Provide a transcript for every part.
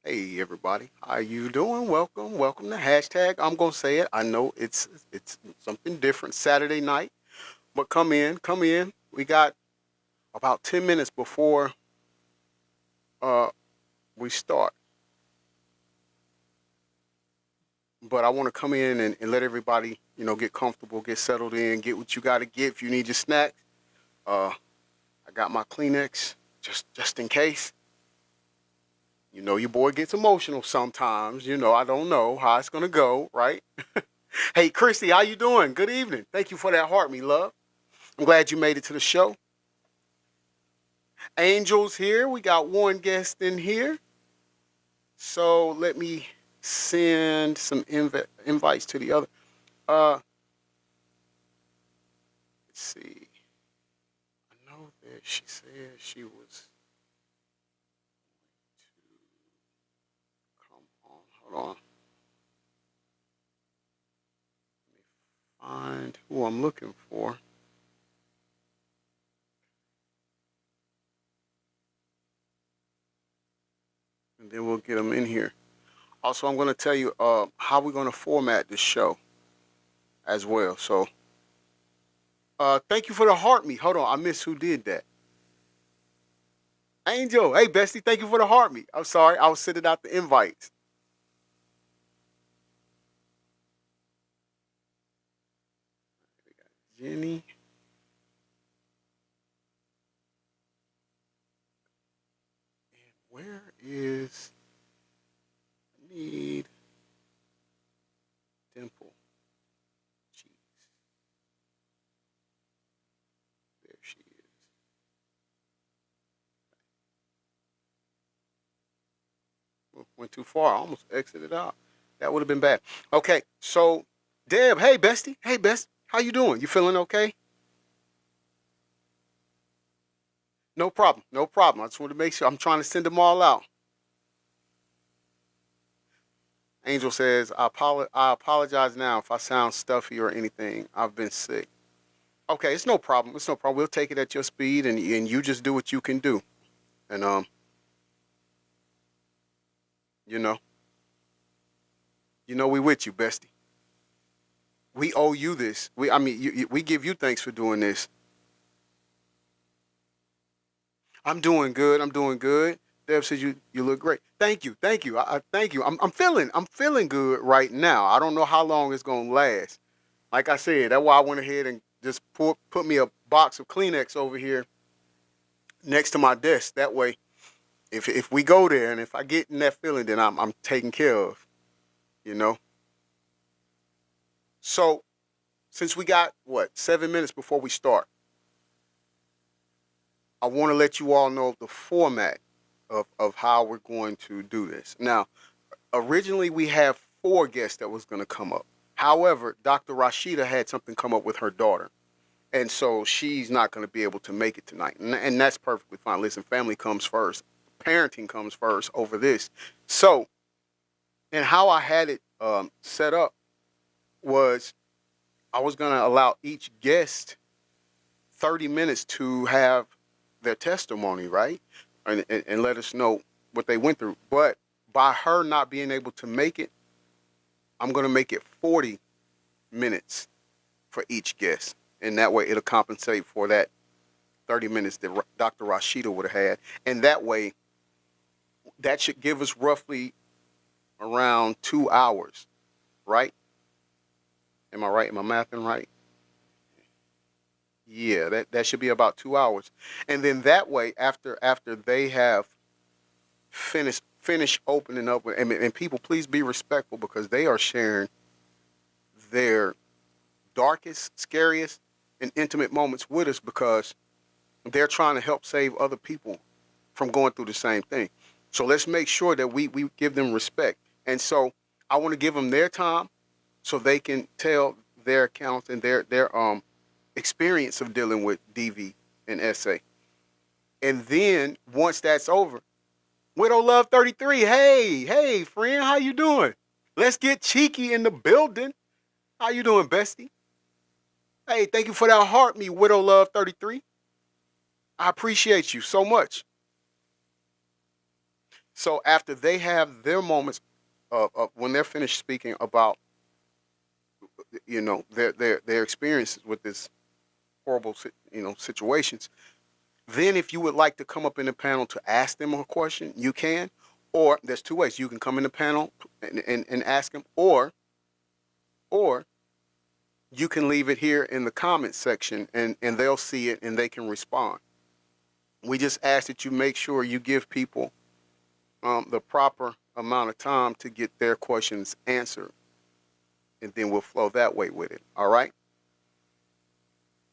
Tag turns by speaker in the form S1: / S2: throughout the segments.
S1: Hey everybody, how you doing? Welcome to hashtag. I'm gonna say it. I know it's something different Saturday night, but come in. We got about 10 minutes before uh we start, but I want to come in and let everybody get comfortable, get settled in, get what you got to get. If you need your snack, uh, I got my Kleenex just in case. Your boy gets emotional sometimes. I don't know how it's gonna go, right? Hey, Christy, how you doing? Good evening. Thank you for that heart, me love. I'm glad you made it to the show. Angel's here. We got one guest in here. So let me send some invites to the other. Uh, let's see. I know that she said she was to come on. Hold on. Let me find who I'm looking for. And then we'll get them in here. Also, I'm going to tell you how we're going to format this show as well. So, thank you for the heart me. Hold on, I missed who did that. Angel, hey bestie, thank you for the heart me. I'm sorry, I was sending out the invites. Jenny, where is need Dimple? Jeez, there she is. Went too far. I almost exited out. That would have been bad. Okay, so Deb, hey bestie, hey best, how you doing? You feeling okay? No problem, no problem. I just want to make sure I'm trying to send them all out. Angel says, I apologize now if I sound stuffy or anything. I've been sick. Okay, it's no problem. It's no problem. We'll take it at your speed, and you just do what you can do. And you know, we with you, bestie. We owe you this. We give you thanks for doing this. I'm doing good. I'm doing good. Deb says you look great. Thank you, thank you. I thank you. I'm feeling good right now. I don't know how long it's gonna last. Like I said, that's why I went ahead and just put me a box of Kleenex over here next to my desk. That way, if we go there and if I get in that feeling, then I'm taken care of. You know. So since we got what 7 minutes before we start, I want to let you all know the format of how we're going to do this. Now, originally we have four guests that was going to come up. However, Dr. Rashida had something come up with her daughter. And so she's not going to be able to make it tonight. And that's perfectly fine. Listen, family comes first. Parenting comes first over this. So, and how I had it set up was I was going to allow each guest 30 minutes to have their testimony, right? And let us know what they went through. But by her not being able to make it, I'm going to make it 40 minutes for each guest. And that way it'll compensate for that 30 minutes that Dr. Rashida would have had. And that way, that should give us roughly around 2 hours, right? Am I right? Am I mathing right? Yeah, that should be about 2 hours. And then that way, after they have finish opening up, and people, please be respectful because they are sharing their darkest, scariest, and intimate moments with us because they're trying to help save other people from going through the same thing. So let's make sure that we give them respect. And so I want to give them their time so they can tell their accounts and their experience of dealing with DV and SA. And then once that's over, Widow Love 33, hey, friend, how you doing? Let's get cheeky in the building. How you doing, bestie? Hey, thank you for that heart, me, Widow Love 33. I appreciate you so much. So after they have their moments when they're finished speaking about their experiences with this horrible situations, then if you would like to come up in the panel to ask them a question, you can. Or there's two ways: you can come in the panel and ask them, or you can leave it here in the comment section and they'll see it and they can respond. We just ask that you make sure you give people the proper amount of time to get their questions answered, and then we'll flow that way with it. All right?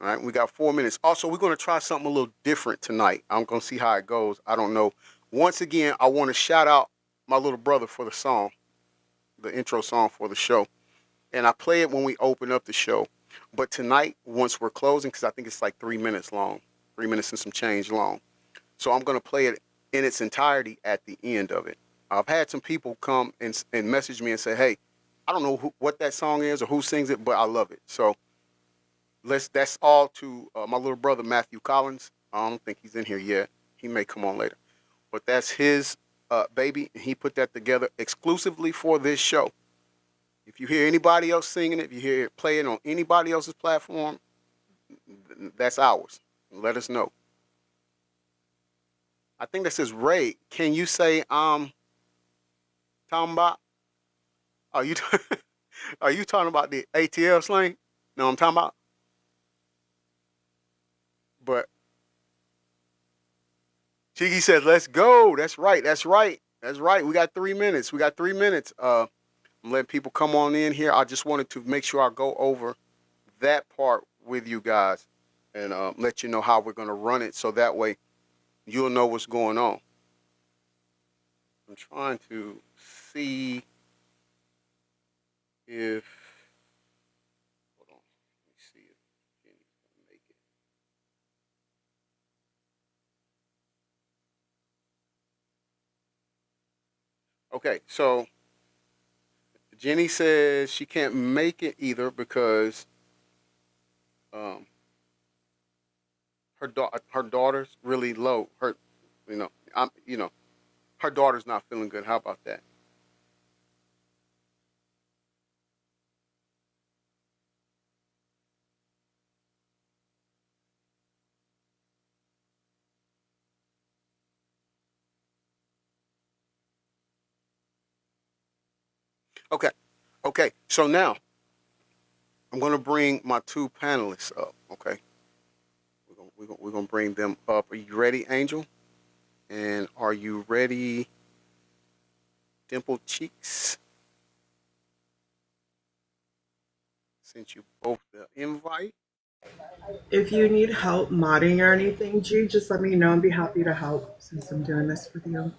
S1: All right, we got 4 minutes. Also, we're going to try something a little different tonight. I'm going to see how it goes. I don't know. Once again, I want to shout out my little brother for the song, the intro song for the show. And I play it when we open up the show. But tonight, once we're closing, because I think it's like 3 minutes long, 3 minutes and some change long. So I'm going to play it in its entirety at the end of it. I've had some people come and message me and say, hey, I don't know what that song is or who sings it, but I love it. So that's all to my little brother, Matthew Collins. I don't think he's in here yet. He may come on later. But that's his baby, and he put that together exclusively for this show. If you hear anybody else singing it, if you hear it playing on anybody else's platform, that's ours. Let us know. I think that says Ray. Can you say talking about? Are you are you talking about the ATL slang? No, I'm talking about. But Chiggy said, "Let's go." That's right. That's right. That's right. We got 3 minutes. We got 3 minutes. I'm letting people come on in here. I just wanted to make sure I go over that part with you guys and let you know how we're going to run it, so that way you'll know what's going on. I'm trying to see if. Hold on. Let me see if Jenny's going to make it. Okay, so Jenny says she can't make it either because um, her daughter's really low. Her daughter's not feeling good. How about that? Okay, okay. So now I'm gonna bring my two panelists up. Okay, we're gonna bring them up. Are you ready, Angel? And are you ready, Dimple Cheeks? Sent you both the invite.
S2: If you need help modding or anything, G, just let me know and be happy to help since I'm doing this with you.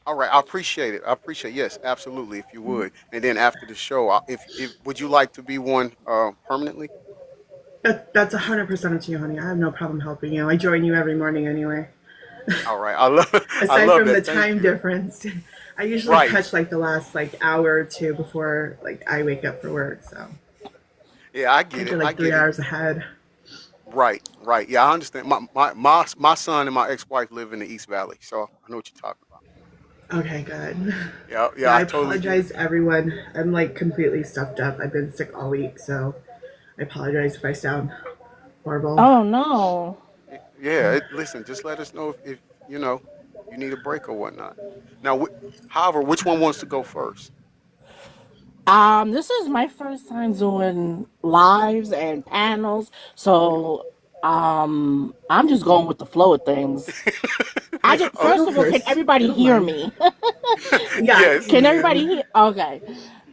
S1: All right, I appreciate it. I appreciate, yes, absolutely. If you would, and then after the show, if would you like to be one permanently?
S2: That's 100% up to you, honey. I have no problem helping you. I join you every morning anyway.
S1: All right, I love I
S2: Aside
S1: love
S2: from the
S1: that. Thank
S2: time
S1: you.
S2: difference, I usually
S1: Right.
S2: catch like the last like hour or two before like I wake up for work. So
S1: Yeah, I
S2: I
S1: get it.
S2: get
S1: I
S2: like three
S1: get it.
S2: hours ahead.
S1: Right. Right. Yeah, I understand. My son and my ex-wife live in the East Valley, so I know what you're talking about.
S2: Okay, good.
S1: Yeah.
S2: Yeah,
S1: Yeah,
S2: I
S1: I totally get it.
S2: apologize to everyone. I'm like completely stuffed up. I've been sick all week, so I apologize if I sound horrible.
S3: Oh no.
S1: Yeah. Listen, just let us know if you need a break or whatnot. Now, however, which one wants to go first?
S3: This is my first time doing lives and panels, so I'm just going with the flow of things. I just
S1: Oh,
S3: first
S2: Go
S3: of all, can
S2: first. I
S3: everybody
S2: don't
S3: hear
S2: mind.
S3: me?
S2: Yeah, I
S1: yes.
S2: can
S3: Can
S2: hear
S3: everybody
S2: you.
S3: hear? Okay.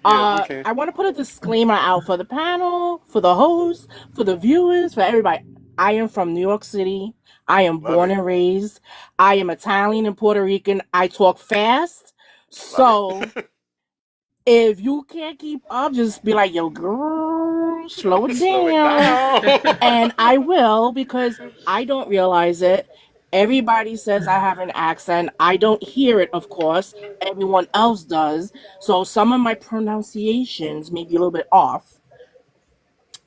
S1: Yes, we can.
S3: I want to put a disclaimer out for the panel, for the host, for the viewers, for everybody. I am from New York City. I am
S1: Love
S3: born
S1: it.
S3: and raised. I am Italian and Puerto Rican. I talk fast.
S1: Love it.
S3: So if you can't keep up, just be like, yo, girl, slow it
S1: Slow it
S3: down.
S1: down.
S3: And I will because I don't realize it. Everybody says I have an accent. I don't hear it, of course. Everyone else does. So some of my pronunciations may be a little bit off.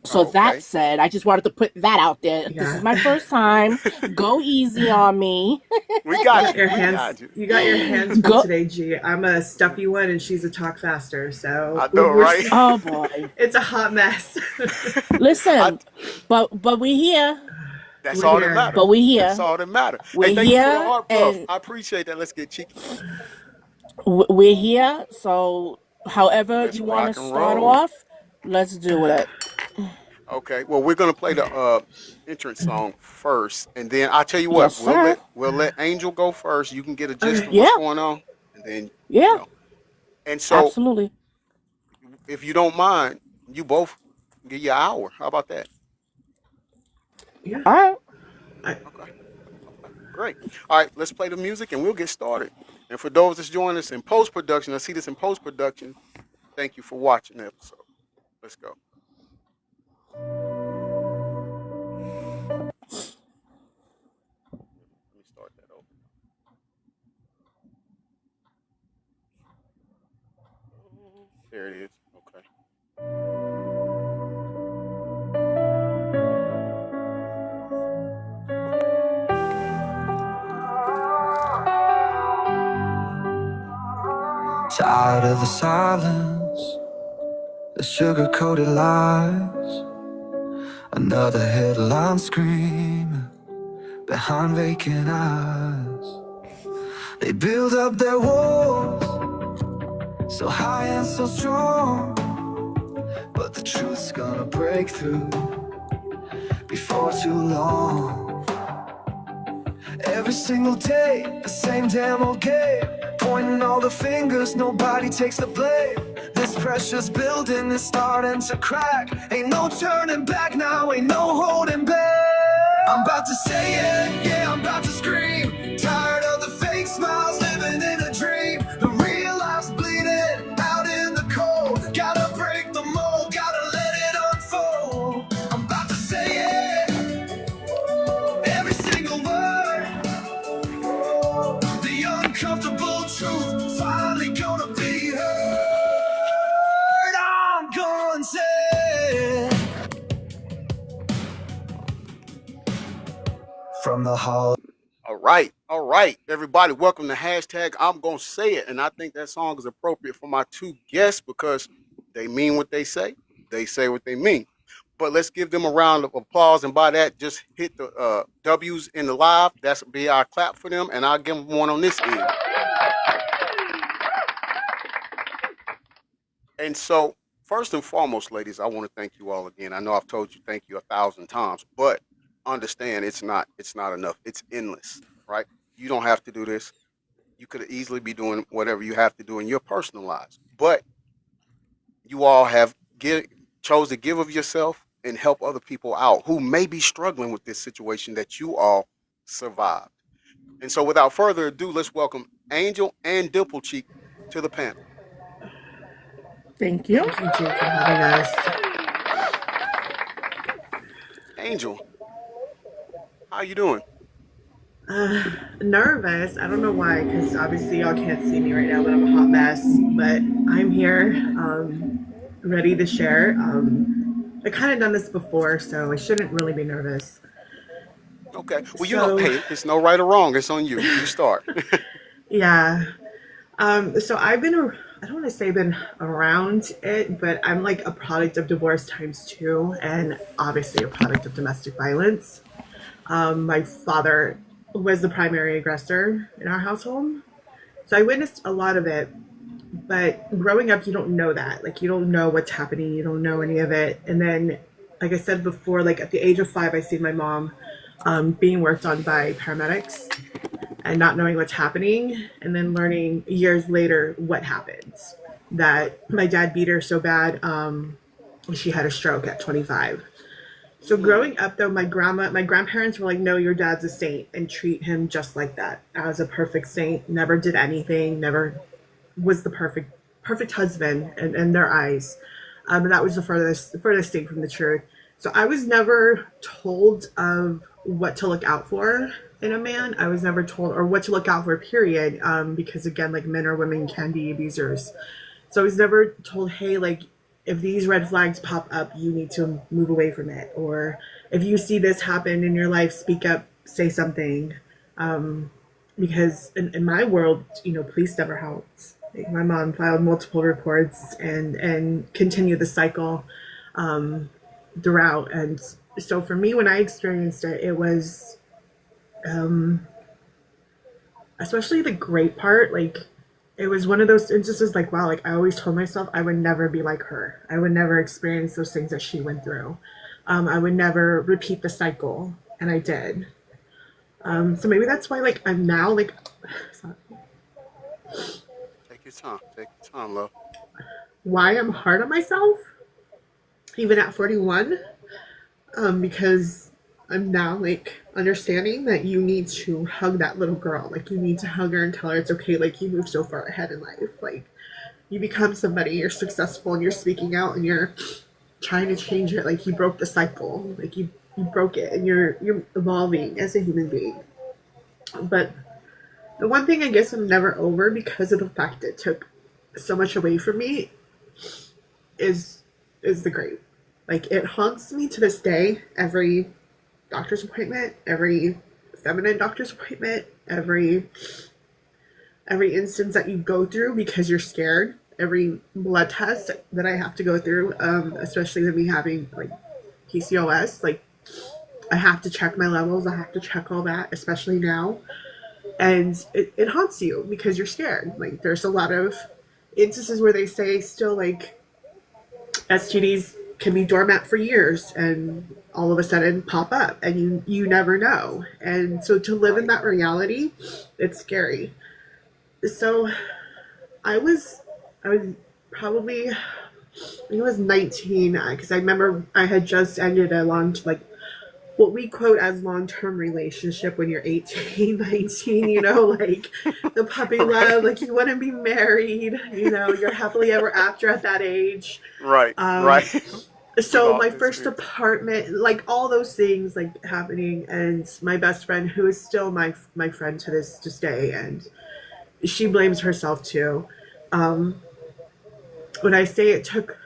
S3: So
S1: Oh,
S3: that
S1: okay.
S3: said, I just wanted to put that out there. This is
S2: Yeah.
S3: my first time. Go easy on me.
S1: We
S2: You
S1: got
S2: got
S1: you.
S2: your
S1: We
S2: hands
S1: got you.
S2: you got your hands full
S3: Go.
S2: today, G. I'm a stuffy one and she's a talk faster, so
S1: I know, right?
S3: Oh boy.
S2: it's a hot mess.
S1: I,
S3: Listen, but we're here.
S1: that's
S2: We're
S1: all that
S2: here.
S1: matter.
S3: But we're
S1: That's
S3: here.
S1: all that matter. Hey,
S3: We're
S1: thank you for the
S3: here,
S1: heart puff.
S3: and
S1: I appreciate that. Let's get cheeky.
S3: we're here. So, however
S1: Let's
S3: you want to
S1: rock and
S3: start
S1: roll.
S3: off, let's do it.
S1: Okay. Well, we're gonna play the entrance song first, and then I'll tell you what.
S3: Yes, sir.
S1: We'll let Angel go first. You can get a gist
S2: Okay.
S1: of what's
S3: Yeah,
S1: going on, and then you
S3: yeah,
S1: know. And so,
S3: absolutely.
S1: if you don't mind, you both give you an hour. How about that?
S2: Yeah.
S3: All right.
S2: I,
S1: Okay. Okay. Great. All right. Let's play the music, and we'll get started. And for those that's joining us in post production, I see this in post production. Thank you for watching the episode. Let's go. Let me start that over. There it is. Okay.
S4: Tired of the silence, the sugar-coated lies. Another headline screaming behind vacant eyes. They build up their walls so high and so strong, but the truth's gonna break through before too long. Every single day, the same damn old game, pointing all the fingers, nobody takes the blame. This pressure's building, it's starting to crack. Ain't no turning back now, ain't no holding back. I'm about to say it, yeah, I'm about to scream. Tired of the fake smiles, living in a dream. The real life's bleeding out in the cold. Gotta break the mold, gotta let it unfold. I'm about to say it, every single word. The uncomfortable truth finally gonna be heard. I'm gonna say it. From the hall.
S1: All right, everybody. Welcome to hashtag I'm gonna say it, and I think that song is appropriate for my two guests because they mean what they say what they mean. But let's give them a round of applause, and by that, just hit the W's in the live. That's be our clap for them, and I'll give them one on this end. And so, first and foremost, ladies, I want to thank you all again. I know I've told you thank you 1,000 times, but understand it's not enough. It's endless, right? You don't have to do this. You could easily be doing whatever you have to do in your personal lives, but you all have chose to give of yourself and help other people out who may be struggling with this situation that you all survived. And so, without further ado, let's welcome Angel and Dimple Cheek to the panel.
S3: Thank you.
S2: thank you, G, for having us.
S1: Angel, how you doing?
S2: Nervous. I don't know why, because obviously y'all can't see me right now, but I'm a hot mess. But I'm here, ready to share. I kind of done this before, so I shouldn't really be nervous.
S1: Okay. Well,
S2: So,
S1: hey, it's no right or wrong. It's on you. You start.
S2: yeah. So I don't want to say been around it, but I'm like a product of divorce times two, and obviously a product of domestic violence. My father was the primary aggressor in our household. So I witnessed a lot of it, but growing up, you don't know that. Like, you don't know what's happening, you don't know any of it. And then, like I said before, like at the age of 5, I see my mom being worked on by paramedics and not knowing what's happening, and then learning years later what happens. That my dad beat her so bad, she had a stroke at 25. So growing up, though, my grandparents were like, "No, your dad's a saint, and treat him just like that, as a perfect saint. Never did anything. Never was the perfect husband in their eyes." And that was the furthest thing from the truth. So I was never told of what to look out for in a man. I was never told or what to look out for, period. Because again, like, men or women can be abusers. So I was never told, hey, like, if these red flags pop up, you need to move away from it. Or if you see this happen in your life, speak up, say something. Because in my world, police never helped. Like my mom filed multiple reports and continued the cycle throughout. And so for me, when I experienced it, it was especially the great part. Like it was one of those instances like, wow, like I always told myself I would never be like her. I would never experience those things that she went through. I would never repeat the cycle, and I did. So maybe that's why like I'm now like sorry,
S1: Take your time. Take your time, love.
S2: why I'm hard on myself even at 41, because I'm now like understanding that you need to hug that little girl. Like you need to hug her and tell her it's okay. Like you move so far ahead in life. Like you become somebody, you're successful and you're speaking out and you're trying to change it. Like you broke the cycle. Like you broke it and you're evolving as a human being. But the one thing I guess I'm never over because of the fact it took so much away from me is the grave. Like it haunts me to this day. Every doctor's appointment, every feminine doctor's appointment, every instance that you go through because you're scared, every blood test that I have to go through, especially with me having like PCOS, like I have to check my levels, I have to check all that, especially now. And it haunts you because you're scared. Like there's a lot of instances where they say still like STDs can be dormant for years and all of a sudden pop up and you never know. And so to live in that reality, it's scary. So I was probably, I think I was 19 because I remember I had just ended a like what we quote as long-term relationship when you're 18, 19, like the puppy love, like you want to be married, you're happily ever after at that age.
S1: Right. Right.
S2: So my first apartment, like all those things like happening, and my best friend, who is still my friend to this day, and she blames herself too. When I say it took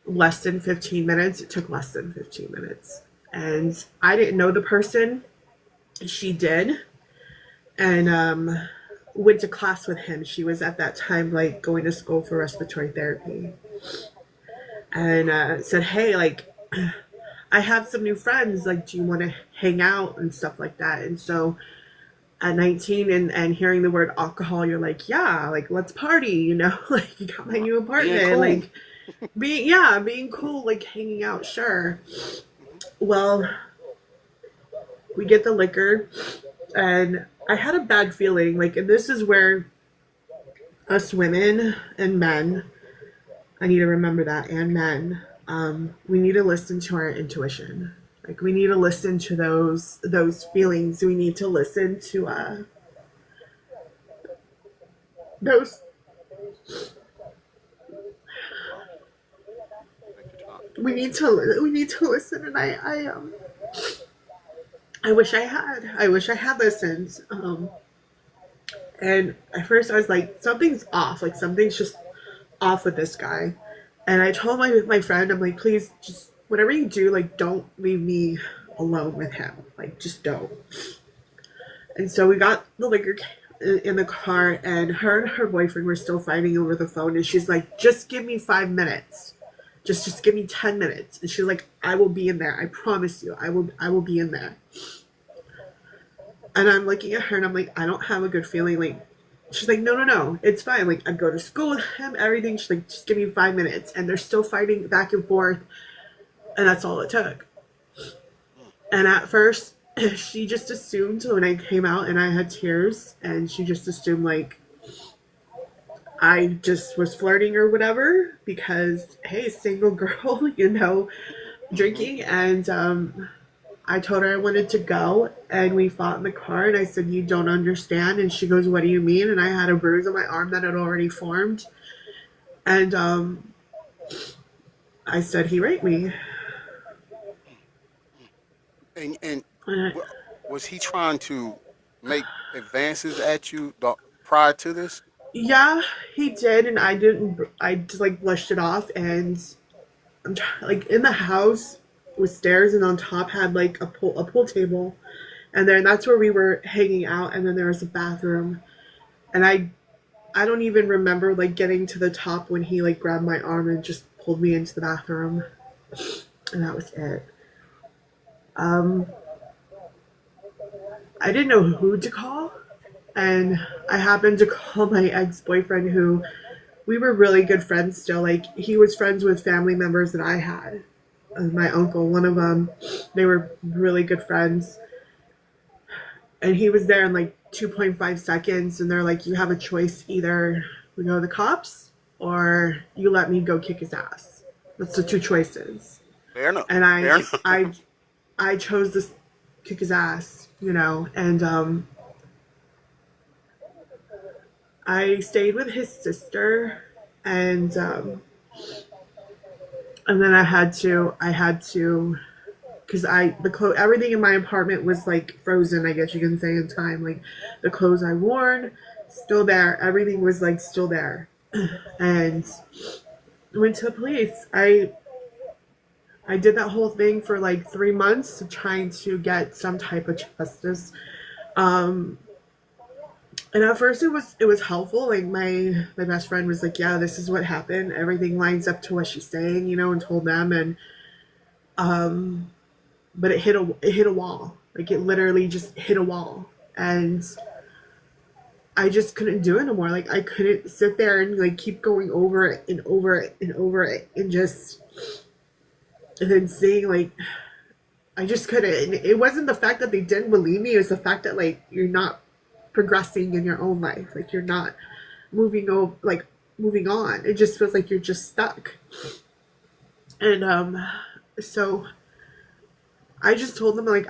S2: less than 15 minutes, it took less than 15 minutes. And I didn't know the person. She did. And went to class with him. She was at that time like going to school for respiratory therapy. And said, hey, like, I have some new friends. Like, do you want to hang out and stuff like that? And so at 19 and hearing the word alcohol, you're like, yeah, like, let's party, like, you got my new apartment.
S1: Cool.
S2: Like, being cool, like, hanging out, sure. Well, we get the liquor, and I had a bad feeling, like, and this is where us women and men, I need to remember that, and men, we need to listen to our intuition. Like, we need to listen to those feelings. We need to listen to those. We need to listen, and I wish I had listened. And at first I was like, something's off. Like something's just off with this guy. And I told my friend, I'm like, please, just whatever you do, like, don't leave me alone with him. Like, just don't. And so we got the liquor in the car, and her boyfriend were still fighting over the phone. And she's like, just give me 5 minutes. Just give me 10 minutes. And she's like, I will be in there. I promise you, I will be in there. And I'm looking at her and I'm like, I don't have a good feeling. Like, she's like, no, it's fine. Like, I go to school with him, everything. She's like, just give me 5 minutes. And they're still fighting back and forth. And that's all it took. And at first, she just assumed when I came out and I had tears, and she just assumed like I just was flirting or whatever, because, hey, single girl, drinking. And I told her I wanted to go, and we fought in the car, and I said, you don't understand. And she goes, what do you mean? And I had a bruise on my arm that had already formed. And I said, he raped me.
S1: And was he trying to make advances at you prior to this?
S2: Yeah, he did, and I didn't. I just like blushed it off, and like in the house with stairs, and on top had like a pool table, and then that's where we were hanging out, and then there was a bathroom, and I don't even remember like getting to the top when he like grabbed my arm and just pulled me into the bathroom, and that was it. Um, I didn't know who to call, and I happened to call my ex boyfriend, who we were really good friends still. Like he was friends with family members that I had. My uncle, one of them, they were really good friends, and he was there in like 2.5 seconds, and they're like, "You have a choice: either we go to the cops, or you let me go kick his ass. That's the two choices."
S1: Fair enough.
S2: And
S1: Fair enough.
S2: I chose to kick his ass, and I stayed with his sister, and then I had to because everything in my apartment was like frozen, I guess you can say, in time. Like the clothes I worn still there, everything was like still there. And I went to the police. I did that whole thing for like 3 months, trying to get some type of justice. um and at first it was helpful. Like my best friend was like, "Yeah, this is what happened, everything lines up to what she's saying," and told them. And um but it hit a wall. Like it literally just hit a wall, and I just couldn't do it no more. Like I couldn't sit there and like keep going over it and over it and over it, and then seeing like I just couldn't. And it wasn't the fact that they didn't believe me; it was the fact that like you're not progressing in your own life. Like you're not moving on. It just feels like you're just stuck. And so I just told them like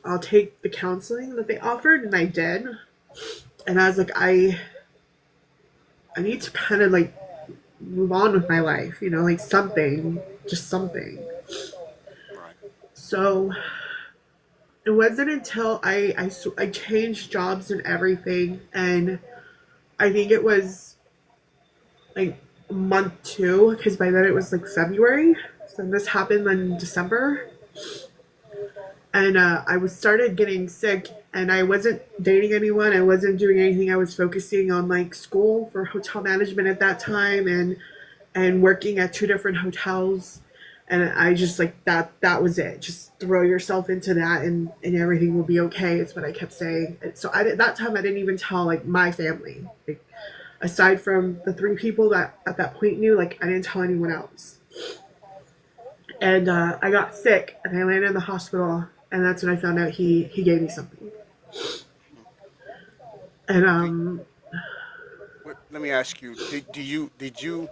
S2: I'll take the counseling that they offered, and I did. And I was like, I need to kind of like move on with my life, like something, just something.
S1: Right.
S2: So it wasn't until I changed jobs and everything, and I think it was like month two, because by then it was like February. So this happened in December, and I was started getting sick, and I wasn't dating anyone. I wasn't doing anything. I was focusing on like school for hotel management at that time, and working at two different hotels. And I just like that was it. Just throw yourself into that, and everything will be okay. It's what I kept saying. And so that time I didn't even tell like my family. Like aside from the three people that at that point knew, like I didn't tell anyone else. And I got sick, and I landed in the hospital, and that's when I found out he gave me something. And
S1: Do, let me ask you: did you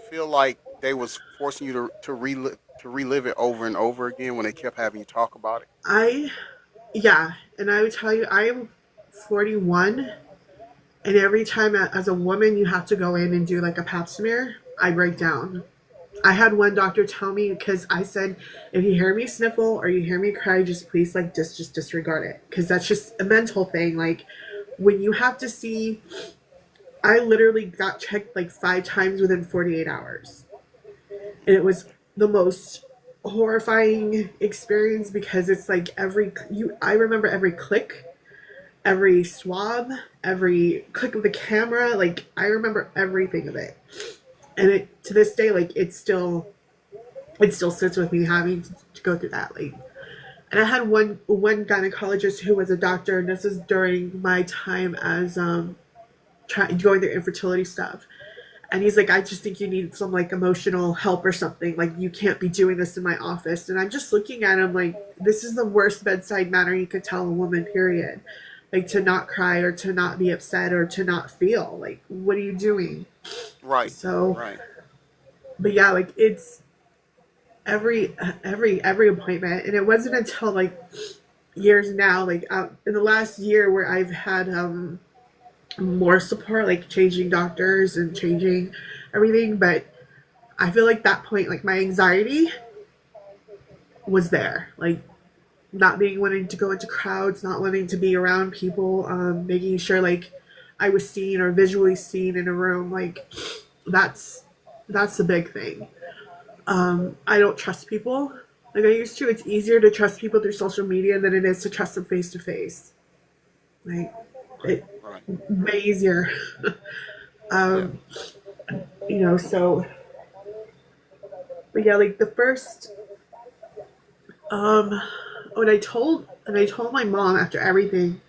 S1: feel like they was forcing you to relive it over and over again when they kept having you talk about it?
S2: I yeah, and I would tell you, I am 41, and every time as a woman you have to go in and do like a pap smear, I break down. I had one doctor tell me, because I said, if you hear me sniffle or you hear me cry, just please like just disregard it, because that's just a mental thing. Like when you have to see, I literally got checked like 5 times within 48 hours, and it was the most horrifying experience, because it's like I remember every click, every swab, every click of the camera. Like I remember everything of it, and it to this day, like it still sits with me having to go through that. Like, and I had one gynecologist who was a doctor, and this is during my time as going through infertility stuff. And he's like, "I just think you need some like emotional help or something. Like you can't be doing this in my office." And I'm just looking at him like, this is the worst bedside manner you could tell a woman, period. Like to not cry, or to not be upset, or to not feel. Like, what are you doing?
S1: Right.
S2: So,
S1: Right.
S2: but yeah, like it's every appointment. And it wasn't until like years now, like in the last year, where I've had more support, like changing doctors and changing everything. But I feel like that point, like my anxiety was there, like not being wanting to go into crowds, not wanting to be around people, making sure like I was seen or visually seen in a room. Like that's the big thing. I don't trust people like I used to. It's easier to trust people through social media than it is to trust them face to face. Like
S1: Right.
S2: it
S1: Right.
S2: way easier.
S1: Yeah.
S2: um, so but yeah, like the first um when I told my mom after everything,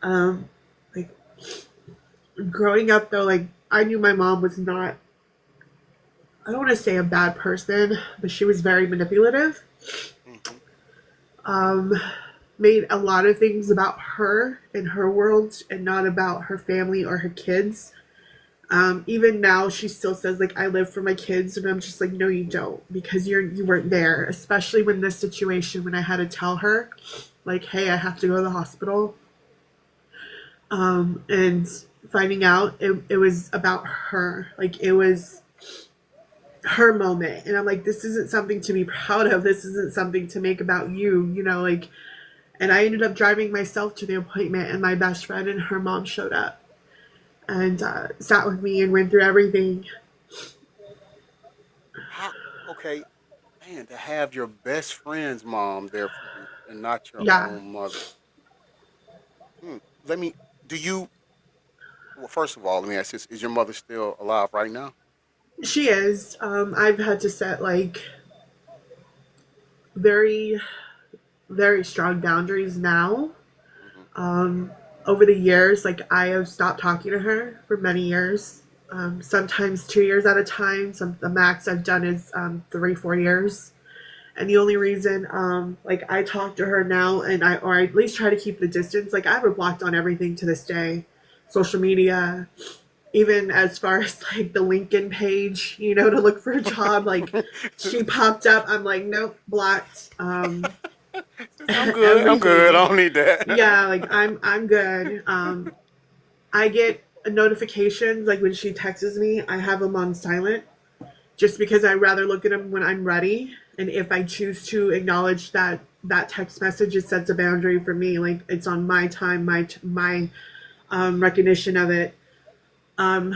S2: um, like growing up though, like I knew my mom was not, I don't want to say a bad person, but she was very manipulative.
S1: Hmm.
S2: Um, Made a lot of things about her and her world and not about her family or her kids. Even now, she still says like I live for my kids, and I'm just like, no, you don't, because you weren't there. Especially when this situation, when I had to tell her, like, hey, I have to go to the hospital, and finding out it was about her, like it was her moment, and I'm like, this isn't something to be proud of. This isn't something to make about you, like. And I ended up driving myself to the appointment, and my best friend and her mom showed up and sat with me and went through everything.
S1: How? Okay, man, to have your best friend's mom there for you and not your
S2: Yeah,
S1: own mother. Hmm. Let me. Do you? Well, first of all, let me ask this: is your mother still alive right now?
S2: she is. I've had to set like very, very strong boundaries now.
S1: Hmm.
S2: Um, Over the years, like I have stopped talking to her for many years. Sometimes 2 years at a time. The max I've done is 3, 4 years. And the only reason, like I talk to her now, or I at least try to keep the distance. Like I have her blocked on everything to this day, social media, even as far as like the LinkedIn page, to look for a job. Like she popped up, I'm like, nope, blocked.
S1: I'm good. I'm good. I
S2: Everything.
S1: don't need that.
S2: Yeah, like I'm good. I get notifications like when she texts me, I have them on silent just because I rather look at them when I'm ready. And if I choose to acknowledge that text message, it sets a boundary for me. Like it's on my time, my recognition of it. Um,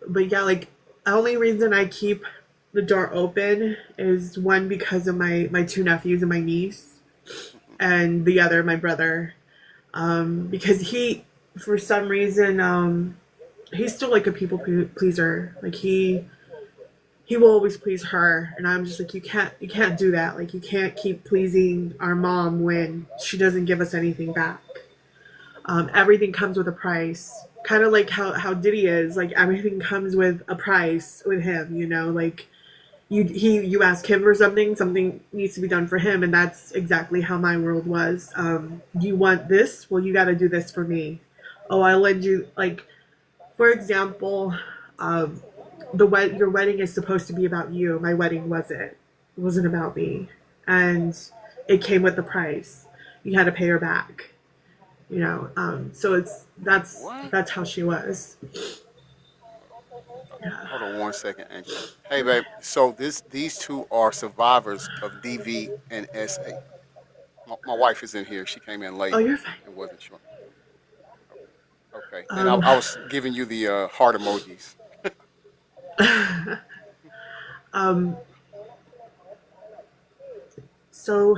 S2: but yeah, like the only reason I keep the door open is one because of my two nephews and my niece, and the other my brother. Because for some reason, he's still like a people pleaser. Like he will always please her, and I'm just like, you can't do that. Like you can't keep pleasing our mom when she doesn't give us anything back. Everything comes with a price, kind of like how Diddy is. Like everything comes with a price with him, like you ask him for something needs to be done for him, and that's exactly how my world was. You want this, well, you got to do this for me. Oh, I'll lend you, like, for example, um, your wedding is supposed to be about you. My wedding wasn't. It wasn't about me, and it came with the price. You had to pay her back. So
S1: What?
S2: that's how she was.
S1: Hold on one second, Angela. Hey, babe. So these two are survivors of DV and SA. My wife is in here. She came in
S2: Oh,
S1: late
S2: you're fine.
S1: and wasn't sure. Okay. And I,
S2: Um,
S1: I was giving you the heart emojis.
S2: um, so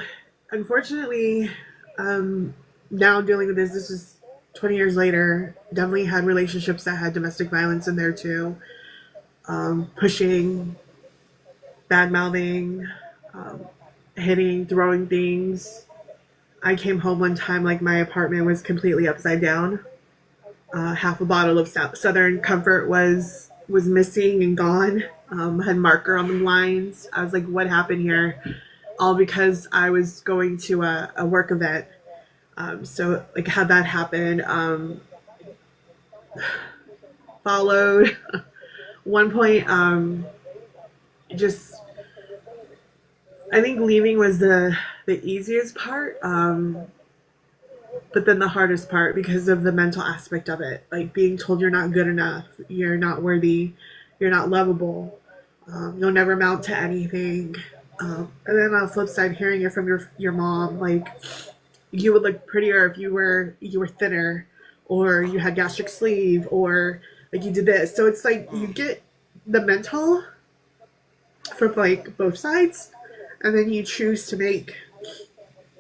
S2: unfortunately, um, now dealing with this is 20 years later. Definitely had relationships that had domestic violence in there too. Pushing, bad mouthing, um, hitting, throwing things. I came home one time like my apartment was completely upside down. Half a bottle of Southern Comfort was missing and gone. Had marker on the blinds. I was like, "What happened here?" All because I was going to a work event. So like, had that happen. Followed one point. Just I think leaving was the easiest part. But then the hardest part because of the mental aspect of it, like being told you're not good enough, you're not worthy, you're not lovable, you'll never amount to anything. And then on the flip side, hearing it from your mom, like you would look prettier if you were thinner, or you had gastric sleeve, or like you did this. So it's like you
S1: Mm.
S2: get the mental from like both sides, and then you choose to make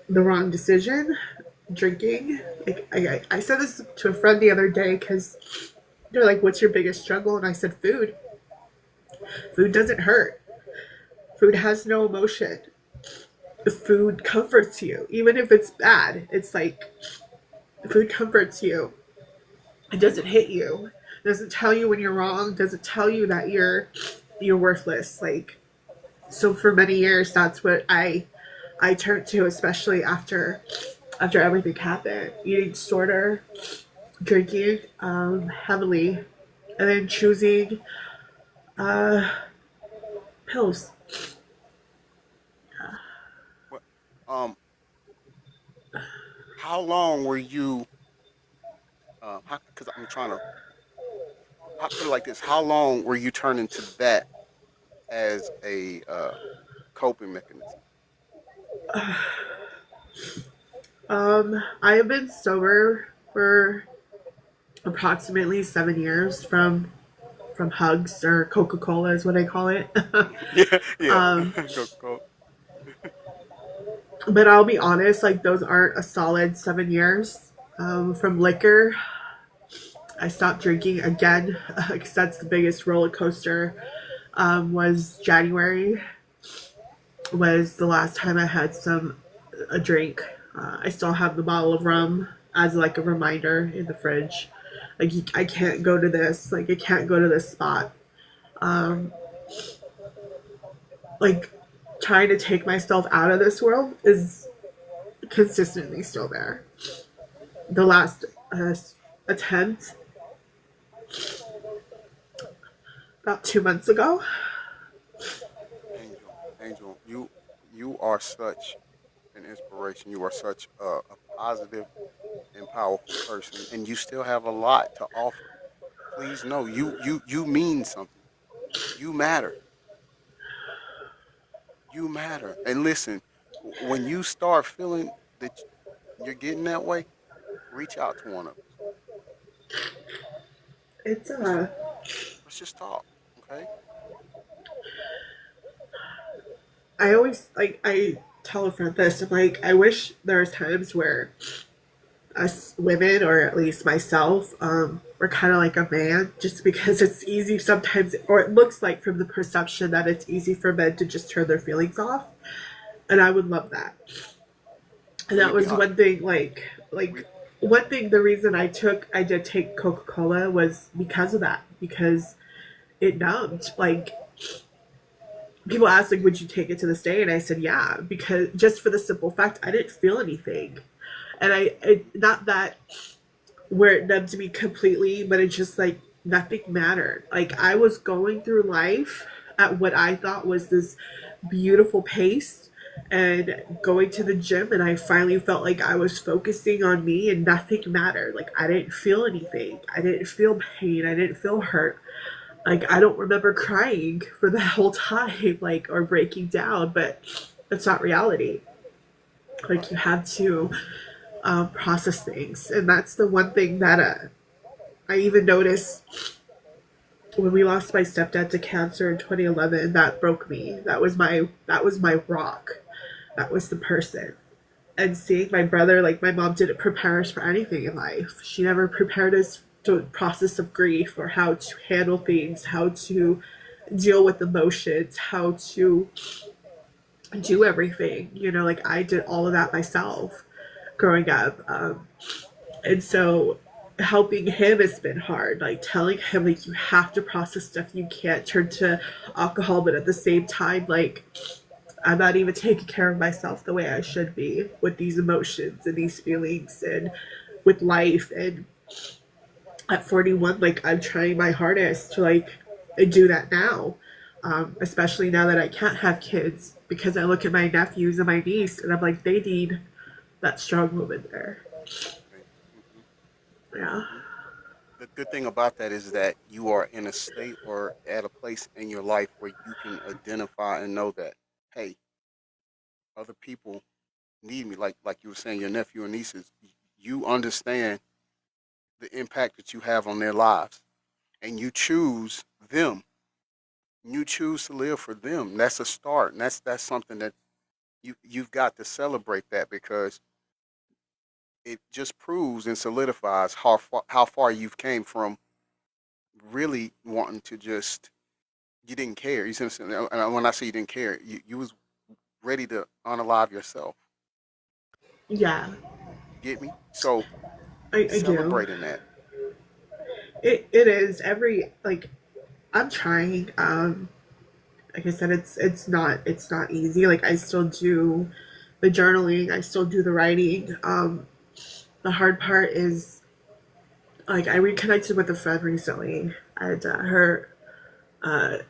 S2: the wrong decision drinking. Like I said this to a friend the other day because they're like, "What's your biggest struggle?" And I said, "Food. Food doesn't hurt. Food has no emotion. Food comforts you, even if it's bad. It's like food comforts you. It doesn't hit you. It doesn't tell you when you're wrong. It doesn't tell you that you're worthless. Like so, for many years, that's what I turned to, especially after everything happened. Eating shorter, drinking heavily, and then choosing uh, pills.
S1: What, um, how long were you? Because I'm trying to. I put it like this: how long were you turning to that as a coping mechanism?
S2: I have been sober for approximately 7 years from hugs or Coca Cola is what I call it.
S1: Yeah, yeah.
S2: um,
S1: Go, go.
S2: but I'll be honest, like those aren't a solid 7 years. From liquor, I stopped drinking again because that's the biggest roller coaster. Was January was the last time I had a drink. I still have the bottle of rum as like a reminder in the fridge. Like I can't go to this. Like I can't go to this spot. Um, like trying to take myself out of this world is consistently still there. The last attempt about 2 months ago.
S1: Angel, Angel, you are such an inspiration. You are such a positive and powerful person, and you still have a lot to offer. Please know you mean something. You matter. You matter. And listen, when you start feeling that you're getting that way, reach out to one of us.
S2: It's
S1: Let's let's just talk, okay?
S2: I always like I tell a friend this. I'm like I wish there was times where us women, or at least myself, we're kind of like a man, just because it's easy sometimes, or it looks like from the perception that it's easy for men to just turn their feelings off, and I would love that. And
S1: Let me
S2: that
S1: be
S2: was
S1: honest.
S2: one thing, like
S1: We,
S2: one thing. The reason I did take Coca Cola was because of that, because it numbed. Like people asked, like, would you take it to this day? And I said, yeah, because just for the simple fact I didn't feel anything, and not that where it numbed me completely, but it just like nothing mattered. Like I was going through life at what I thought was this beautiful pace and going to the gym, and I finally felt like I was focusing on me and nothing mattered. Like I didn't feel anything. I didn't feel pain. I didn't feel hurt. Like I don't remember crying for the whole time, like, or breaking down, but that's not reality. Like
S1: right.
S2: you have to process things, and that's the one thing that I even noticed when we lost my stepdad to cancer in 2011. That broke me. That was my rock. That was the person. And seeing my brother, like my mom didn't prepare us for anything in life. She never prepared us to the process of grief, or how to handle things, how to deal with emotions, how to do everything. Like I did all of that myself growing up. And so helping him has been hard, like telling him like you have to process stuff, you can't turn to alcohol, but at the same time, like I'm not even taking care of myself the way I should be with these emotions and these feelings and with life. And at 41, like I'm trying my hardest to like do that now, especially now that I can't have kids, because I look at my nephews and my niece and I'm like, they need that strong woman there.
S1: Okay. Hmm.
S2: Yeah.
S1: Hmm. The good thing about that is that you are in a state or at a place in your life where you can identify and know that, hey, other people need me. Like you were saying, your nephew and nieces, you understand the impact that you have on their lives, and you choose them. You choose to live for them. That's a start, and that's something that you've got to celebrate that, because it just proves and solidifies how far you've came from really wanting to just, you didn't care. You see what I'm saying? And when I say you didn't care, you was ready to unalive yourself.
S2: Yeah,
S1: Get me? So
S2: I do.
S1: celebrating that.
S2: It is every like I'm trying. Like I said, it's not easy. Like I still do the journaling, I still do the writing. The hard part is like I reconnected with a friend recently, and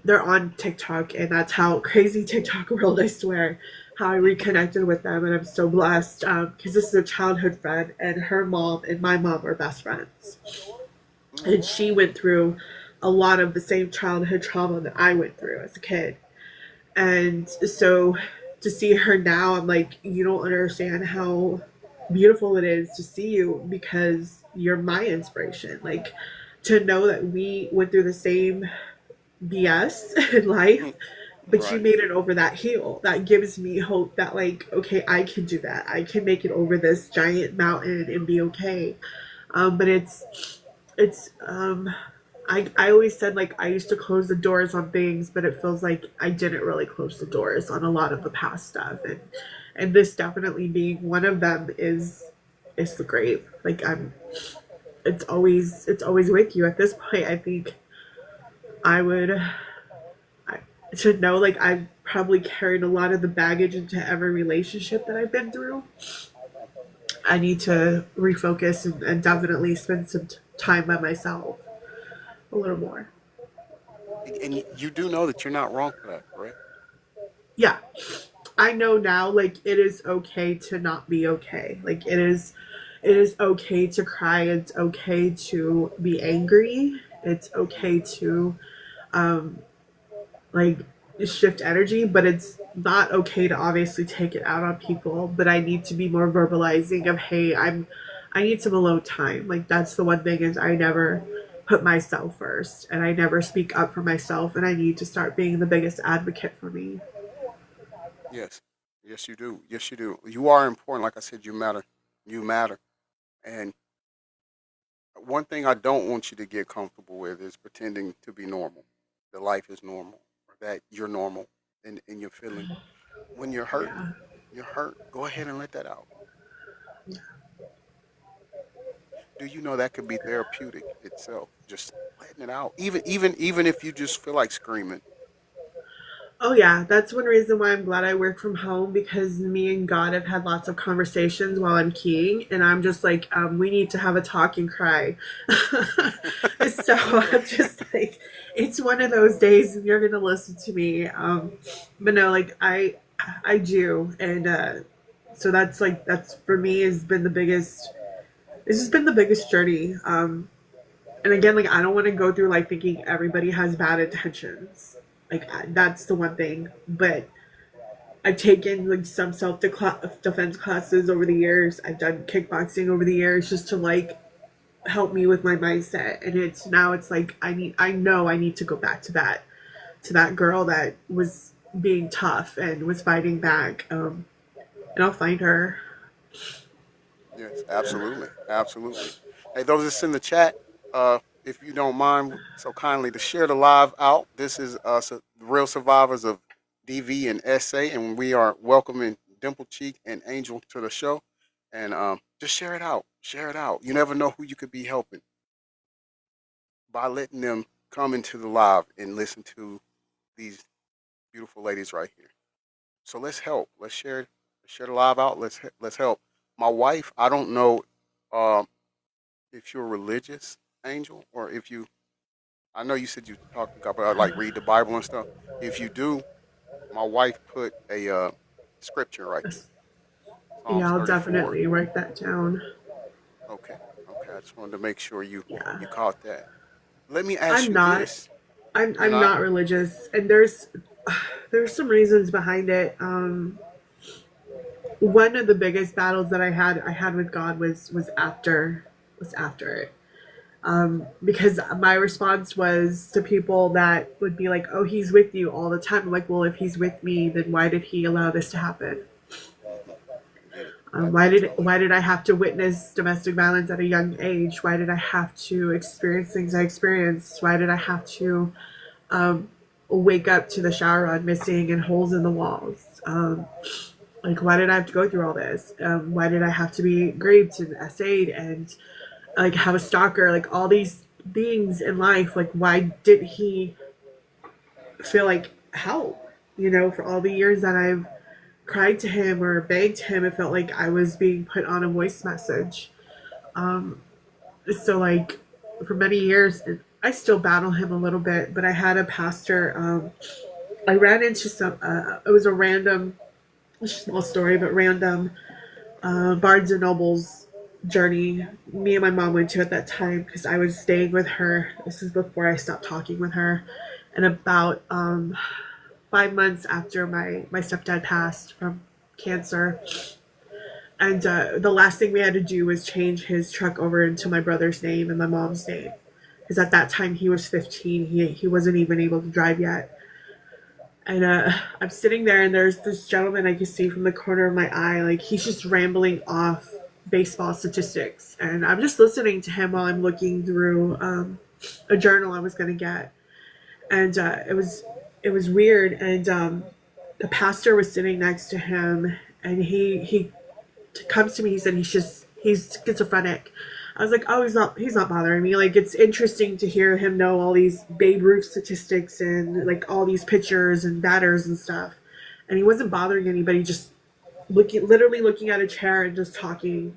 S2: they're on TikTok, and that's how crazy TikTok world. I swear, how I reconnected with them, and I'm so blessed because this is a childhood friend, and her mom and my mom are best friends, and
S1: Hmm.
S2: she went through a lot of the same childhood trauma that I went through as a kid. And so to see her now, I'm like, you don't understand how beautiful it is to see you because you're my inspiration. Like to know that we went through the same BS in life, but you
S1: Right.
S2: made it over that hill. That gives me hope that like, okay, I can do that. I can make it over this giant mountain and be okay. But it's I always said like I used to close the doors on things, but it feels like I didn't really close the doors on a lot of the past stuff, and this definitely being one of them is the grave. Like I'm, it's always with you. At this point, I think I would I should know like I've probably carried a lot of the baggage into every relationship that I've been through. I need to refocus and definitely spend some time by myself a little more.
S1: And you do know that you're not wrong for that, correct?
S2: Yeah, I know now like it is okay to not be okay. Like it is okay to cry, it's okay to be angry, it's okay to um like shift energy, but it's not okay to obviously take it out on people. But I need to be more verbalizing of hey, I need some alone time. Like that's the one thing is I never put myself first and I never speak up for myself, and I need to start being the biggest advocate for me.
S1: Yes. Yes, you do. Yes, you do. You are important. Like I said, you matter. You matter. And one thing I don't want you to get comfortable with is pretending to be normal. That life is normal, or that you're normal in your feeling. When you're hurt,
S2: Yeah.
S1: you're hurt. Go ahead and let that out. Do you know that could be therapeutic itself? Just letting it out. Even if you just feel like screaming.
S2: Oh yeah, that's one reason why I'm glad I work from home because me and God have had lots of conversations while I'm keying, and I'm just like, we need to have a talk and cry. So I'm just like, it's one of those days, and you're gonna listen to me. But no, like I do, and so that's for me has been the biggest. This has been the biggest journey. And again, like I don't want to go through like thinking everybody has bad intentions. Like that's the one thing. But I've taken like some defense classes over the years. I've done kickboxing over the years just to like help me with my mindset. And it's now it's like I know I need to go back to that girl that was being tough and was fighting back. And I'll find her.
S1: Yes, absolutely, absolutely. Hey, those that's in the chat, if you don't mind so kindly to share the live out. This is real survivors of DV and SA, and we are welcoming Dimple Cheek and Angel to the show. And just share it out. Share it out. You never know who you could be helping by letting them come into the live and listen to these beautiful ladies right here. So let's help. Let's share it. Share the live out. Let's help. My wife. I don't know um, if you're religious, Angel, or if you. I know you said you talk to God, but like read the Bible and stuff. If you do, my wife put a scripture right here.
S2: Yeah,
S1: Psalms
S2: I'll
S1: 34.
S2: definitely write that down.
S1: Okay. Okay. I just wanted to make sure
S2: Yeah.
S1: you caught that. Let me ask
S2: I'm
S1: you
S2: not.
S1: this. You're
S2: I'm
S1: not.
S2: not religious, and there's some reasons behind it. One of the biggest battles that I had with God was after it. Because my response was to people that would be like, "Oh, he's with you all the time." I'm like, "Well, if he's with me, then why did he allow this to happen?
S1: Hmm. I get it. I totally
S2: Why
S1: get
S2: did I have to witness domestic violence at a young age? Why did I have to experience things I experienced? Why did I have to wake up to the shower rod missing and holes in the walls? Like, why did I have to go through all this? Why did I have to be raped and essayed and like have a stalker? Like all these things in life. Like, why did he feel like help? You know, for all the years that I've cried to him or begged him, it felt like I was being put on a voice message. So like for many years, I still battle him a little bit, but I had a pastor. I ran into some. It was a random, small story, but random Barnes and Noble's journey. Me and my mom went to at that time because I was staying with her. This is before I stopped talking with her, and about 5 months after my stepdad passed from cancer. And the last thing we had to do was change his truck over into my brother's name and my mom's name. Because at that time he was 15. He wasn't even able to drive yet. And I'm sitting there, and there's this gentleman I can see from the corner of my eye. Like, he's just rambling off baseball statistics. And I'm just listening to him while I'm looking through a journal I was going to get. And it was weird. And the pastor was sitting next to him, and he comes to me. He said he's schizophrenic. I was like, oh, he's not bothering me. Like, it's interesting to hear him know all these Babe Ruth statistics and like all these pitchers and batters and stuff. And he wasn't bothering anybody, just literally looking at a chair and just talking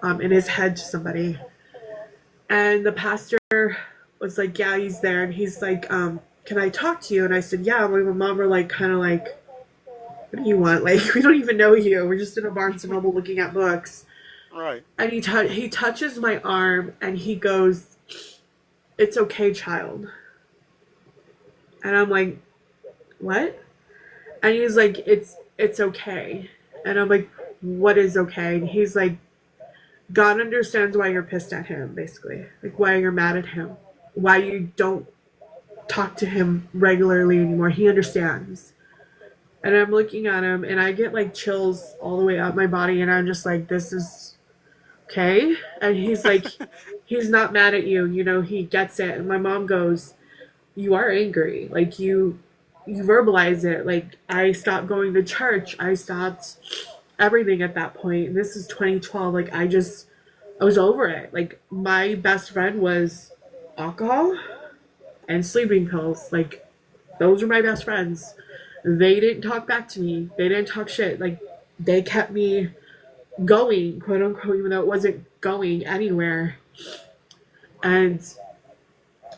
S2: in his head to somebody. And the pastor was like, yeah, he's there. And he's like, can I talk to you? And I said, yeah. My mom were like, kind of like, what do you want? Like, we don't even know you. We're just in a Barnes and Noble looking at books.
S1: right.
S2: And he touches my arm and he goes, "It's okay, child." And I'm like, "What?" And he's like, "It's okay." And I'm like, "What is okay?" And he's like, "God understands why you're pissed at him, basically. Like, why you're mad at him. Why you don't talk to him regularly anymore. He understands." And I'm looking at him and I get like chills all the way up my body, and I'm just like, this is okay. And he's like, he's not mad at you, he gets it. And my mom goes, you are angry. Like, you verbalize it. Like, I stopped going to church. I stopped everything at that point. And this is 2012. Like, I was over it. Like, my best friend was alcohol and sleeping pills. Like, those were my best friends. They didn't talk back to me. They didn't talk shit. Like, they kept me going, quote unquote, even though it wasn't going anywhere. And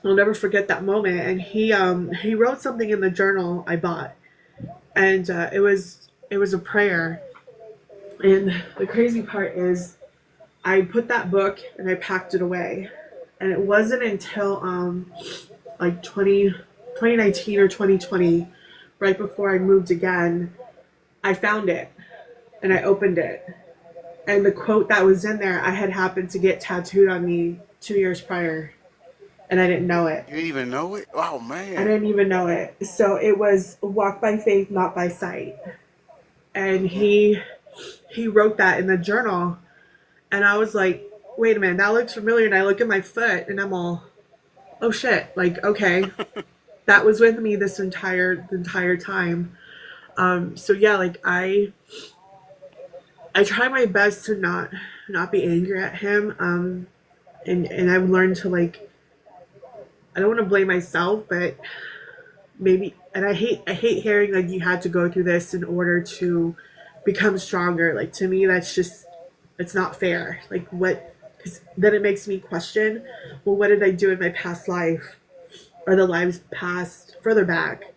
S2: I'll never forget that moment. And he wrote something in the journal I bought, and it was a prayer. And the crazy part is, I put that book and I packed it away, and it wasn't until like 2019 or 2020, right before I moved again, I found it and I opened it. And the quote that was in there, I had happened to get tattooed on me 2 years prior, and I didn't know it.
S1: You even know it? Oh
S2: I
S1: man.
S2: didn't even know it. So it was walk by faith, not by sight. And
S1: Hmm.
S2: he wrote that in the journal, and I was like, wait a minute, that looks familiar. And I look at my foot, and I'm all, oh shit, like, okay, that was with me this entire time. So yeah, like I try my best to not be angry at him. And I've learned to, like, I don't want to blame myself, but maybe, and I hate hearing like you had to go through this in order to become stronger. Like, to me, that's just, it's not fair. Like, what? Because then it makes me question, well, what did I do in my past life or the lives past further back?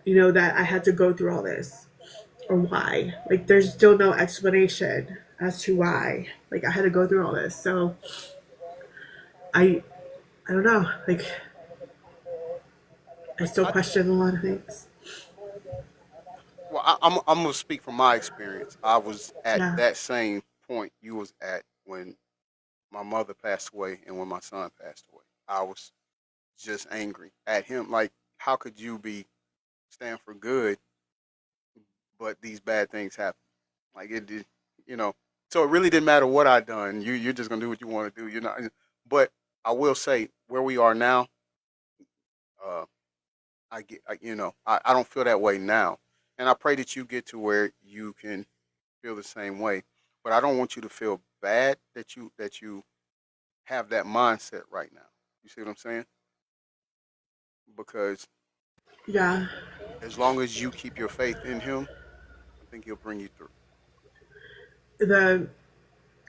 S2: That I had to go through all this, or why? Like, there's still no explanation as to why. Like, I had to go through all this. So I I don't know. Like, I still
S1: I,
S2: question a lot of things.
S1: well, I'm gonna speak from my experience. I was at
S2: Yeah.
S1: that same point you was at when my mother passed away and when my son passed away. I was just angry at him. Like, how could you be stand for good, but these bad things happen? Like it did, you know. So it really didn't matter what I done. You're just gonna do what you want to do. You're not. But I will say where we are now. Uh, I don't feel that way now, and I pray that you get to where you can feel the same way. But I don't want you to feel bad that you have that mindset right now. You see what I'm saying? Because
S2: Yeah.
S1: as long as you keep your faith in Him, I think He'll bring you through.
S2: The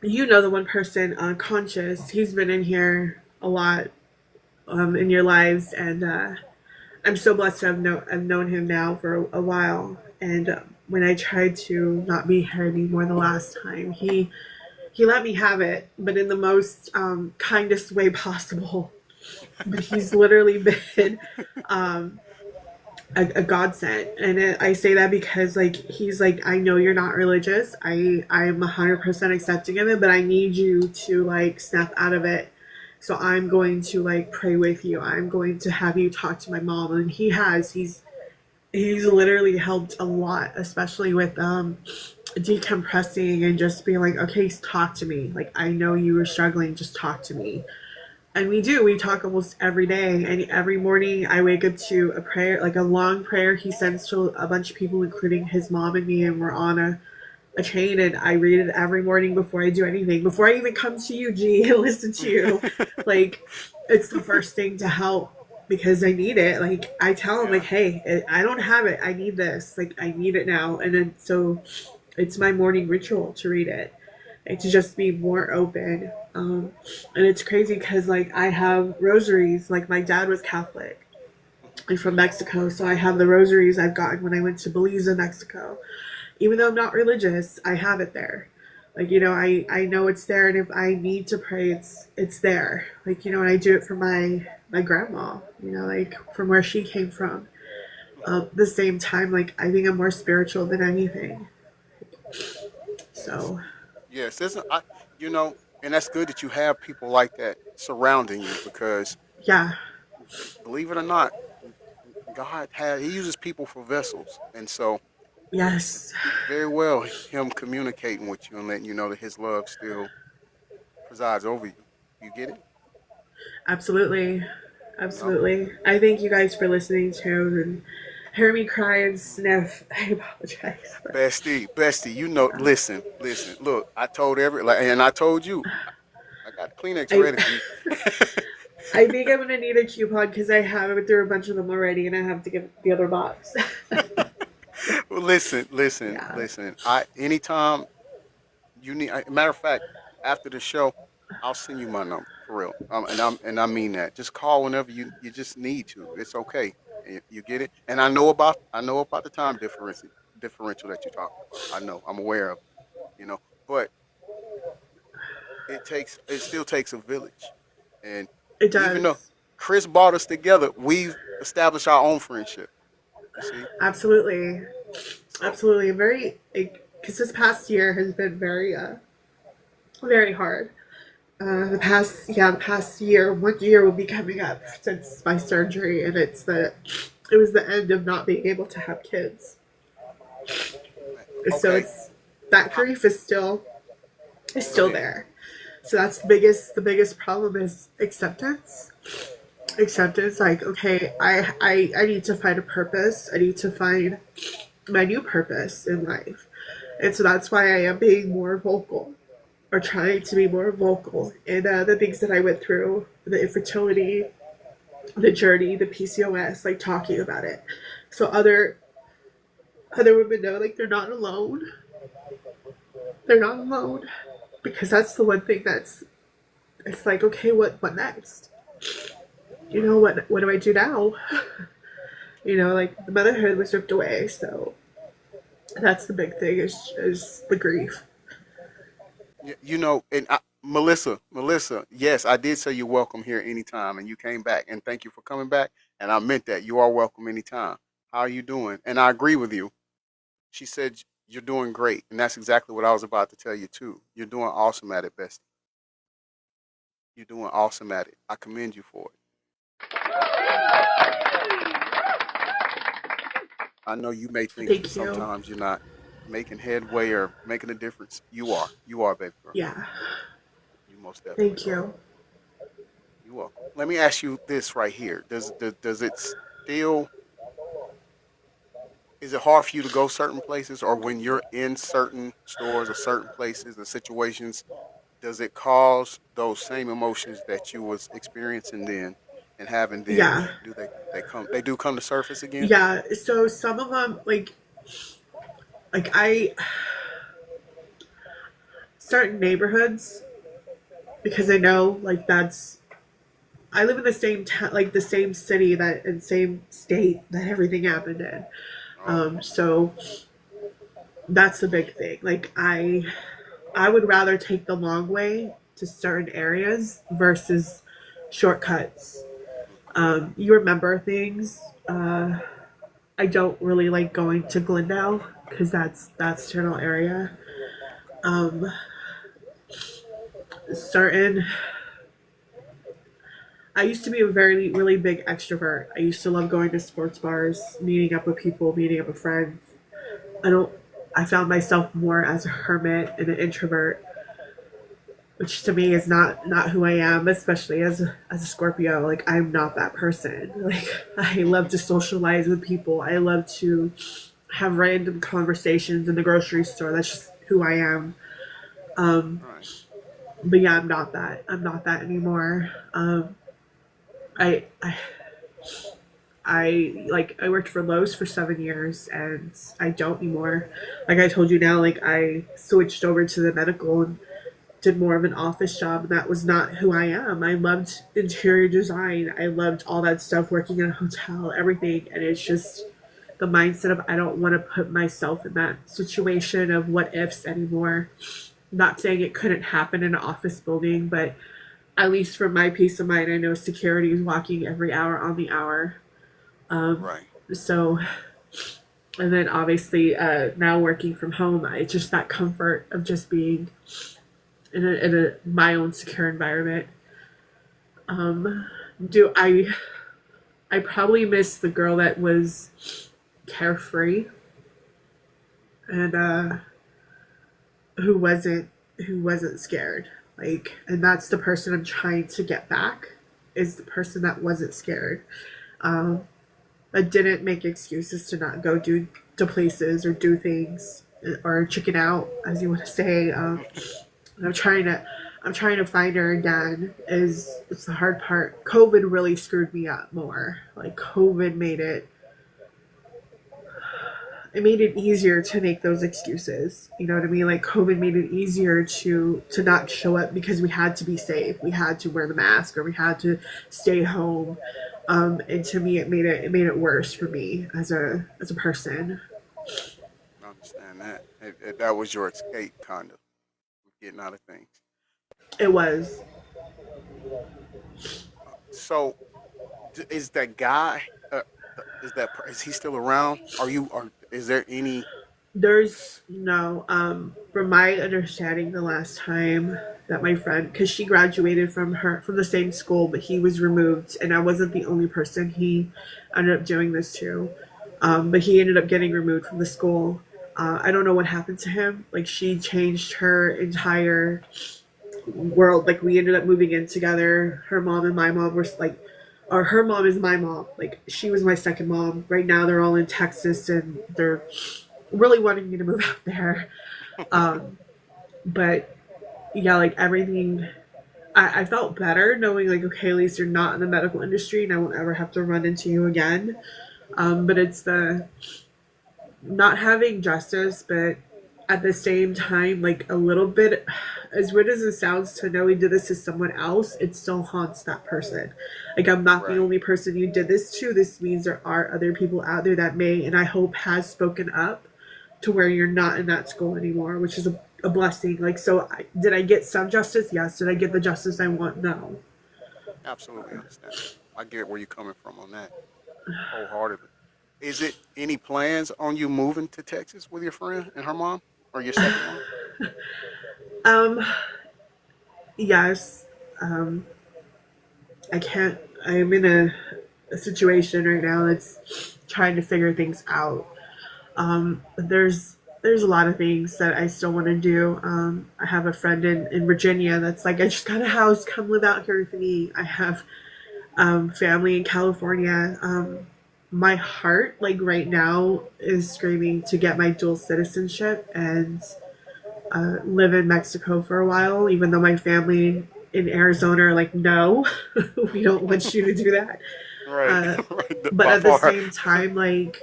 S2: you know the one person unconscious. He's been in here a lot in your lives, and I'm so blessed to I've known him now for a while. And when I tried to not be here anymore the last time, he let me have it, but in the most kindest way possible. But he's literally been um, a godsend, and I say that because like he's like, I know you're not religious. I'm 100% accepting of it, but I need you to like snap out of it. So I'm going to like pray with you. I'm going to have you talk to my mom, and he has. He's literally helped a lot, especially with decompressing and just being like, okay, talk to me. Like I know you were struggling, just talk to me. And we talk almost every day, and every morning I wake up to a prayer, like a long prayer he sends to a bunch of people, including his mom and me, and we're on a chain, and I read it every morning before I do anything, before I even come to you, G, and listen to you. Like it's the first thing to help because I need it. Like I tell him like,
S1: Yeah.
S2: hey, I don't have it, I need this, like I need it now. And then so it's my morning ritual to read it, like, to just be more open. And it's crazy because like I have rosaries. Like my dad was Catholic and from Mexico, so I have the rosaries I've gotten when I went to Belize in Mexico. Even though I'm not religious, I have it there. Like I know it's there, and if I need to pray, it's there. Like and I do it for my grandma. Like from where she came from. The same time, like I think I'm more spiritual than anything.
S1: Yes.
S2: So
S1: Yes. Isn't I? You know, and that's good that you have people like that surrounding you because
S2: yeah,
S1: believe it or not, He uses people for vessels, and so it
S2: yes,
S1: could very well Him communicating with you and letting you know that His love still presides over you. You get it?
S2: absolutely,
S1: You know,
S2: absolutely. I thank you guys for listening to and hear me cry and sniff. I apologize.
S1: bestie. Listen. Look, I told and I told you, I got Kleenex
S2: I
S1: ready for you.
S2: I think I'm gonna need a coupon because I have it through a bunch of them already, and I have to give the other box.
S1: Well, listen,
S2: Yeah.
S1: I anytime you need. Matter of fact, after the show, I'll send you my number for real. And I mean that. Just call whenever you just need to. It's okay. You get it. And I know about the time differential that you're talking about. I know. I'm aware of it. But it still takes a village. And
S2: It
S1: even though
S2: does.
S1: Chris brought us together, we've established our own friendship. You see.
S2: Absolutely.
S1: So
S2: Absolutely. Very, because this past year has been very hard. The past year, 1 year will be coming up since my surgery, and it was the end of not being able to have kids. So
S1: okay.
S2: it's that
S1: How,
S2: grief is
S1: go
S2: still
S1: ahead.
S2: there. So that's the biggest problem is acceptance. Acceptance, like, okay, I need to find a purpose. I need to find my new purpose in life. And so that's why I am being more vocal, or trying to be more vocal in the things that I went through, the infertility, the journey, the PCOS, like talking about it. So other women know like they're not alone. They're not alone. Because that's the one thing that's it's like, okay, what next?
S1: Right.
S2: What do I do now? Like the motherhood was ripped away, so that's the big thing is the grief.
S1: And Melissa, yes, I did say you're welcome here anytime, and you came back, and thank you for coming back, and I meant that. You are welcome anytime. How are you doing? And I agree with you. She said you're doing great, and that's exactly what I was about to tell you too. You're doing awesome at it, bestie. You're doing awesome at it. I commend you for it. I know you may think
S2: Thank you.
S1: sometimes you're not making headway or making a difference. You are. You are, baby girl.
S2: Yeah.
S1: You most definitely
S2: Thank
S1: are.
S2: you.
S1: You are. Let me ask you this right here. Does it still, is it hard for you to go certain places, or when you're in certain stores or certain places and situations, does it cause those same emotions that you was experiencing then and having then?
S2: Yeah.
S1: Do they do come to surface again?
S2: Yeah. So some of them, like I, certain neighborhoods, because I know like I live in the same town, like the same city that and same state that everything happened in.
S1: Oh,
S2: So that's the big thing. Like I would rather take the long way to certain areas versus shortcuts. You remember things. I don't really like going to Glendale because that's general area. Um, certain. I used to be a very really big extrovert. I used to love going to sports bars, meeting up with people, meeting up with friends. I don't. I found myself more as a hermit and an introvert, which to me is not who I am, especially as a Scorpio. Like I'm not that person. Like I love to socialize with people. I love to have random conversations in the grocery store. That's just who I am. Um,
S1: right.
S2: but yeah, I'm not that. I'm not that anymore. I, I I worked for Lowe's for 7 years and I don't anymore. Like I told you now, like I switched over to the medical and did more of an office job, and that was not who I am. I loved interior design. I loved all that stuff, working in a hotel, everything. And it's just the mindset of I don't want to put myself in that situation of what ifs anymore. Not saying it couldn't happen in an office building, but at least for my peace of mind, I know security is walking every hour on the hour.
S1: Right.
S2: So, and then obviously now working from home, it's just that comfort of just being in a my own secure environment. Do I probably miss the girl that was carefree and who wasn't scared. Like, and that's the person I'm trying to get back, is the person that wasn't scared. That didn't make excuses to not go to places or do things or chicken out, as you want to say. I'm trying to find her again. It's the hard part. COVID really screwed me up more. Like COVID made it easier to make those excuses. You know what I mean? Like COVID made it easier to not show up because we had to be safe. We had to wear the mask or we had to stay home. And to me, it made it worse for me as a person.
S1: I understand that. That was your escape, kind of, getting out of things.
S2: It was.
S1: So, is that guy? Is he still around? Is there any?
S2: There's no, from my understanding, the last time that my friend, because she graduated from the same school, but he was removed, and I wasn't the only person he ended up doing this to. But he ended up getting removed from the school. I don't know what happened to him. Like she changed her entire world. Like we ended up moving in together. Her mom and my mom were like, or her mom is my mom. Like she was my second mom. Right now they're all in Texas and they're really wanting me to move out there. But yeah, like everything, I felt better knowing like, okay, at least you're not in the medical industry and I won't ever have to run into you again. But it's the not having justice, but at the same time, like a little bit, as weird as it sounds to know he did this to someone else, it still haunts that person. Like I'm not the
S1: Right.
S2: only person you did this to. This means there are other people out there that may, and I hope has spoken up to where you're not in that school anymore, which is a blessing. Like, so did I get some justice? Yes. Did I get the justice I want? No.
S1: Absolutely understand. I get where you're coming from on that wholeheartedly. Is it any plans on you moving to Texas with your friend and her mom, or your second mom?
S2: Um, yes. Um, I can't. I'm in a situation right now that's trying to figure things out. There's a lot of things that I still want to do. I have a friend in Virginia that's like, I just got a house, come live out here with me. I have family in California. My heart, like right now, is screaming to get my dual citizenship and live in Mexico for a while, even though my family in Arizona are like, no, we don't want you to do that.
S1: Right.
S2: Uh,
S1: Right.
S2: but
S1: By
S2: at the
S1: far.
S2: same time, like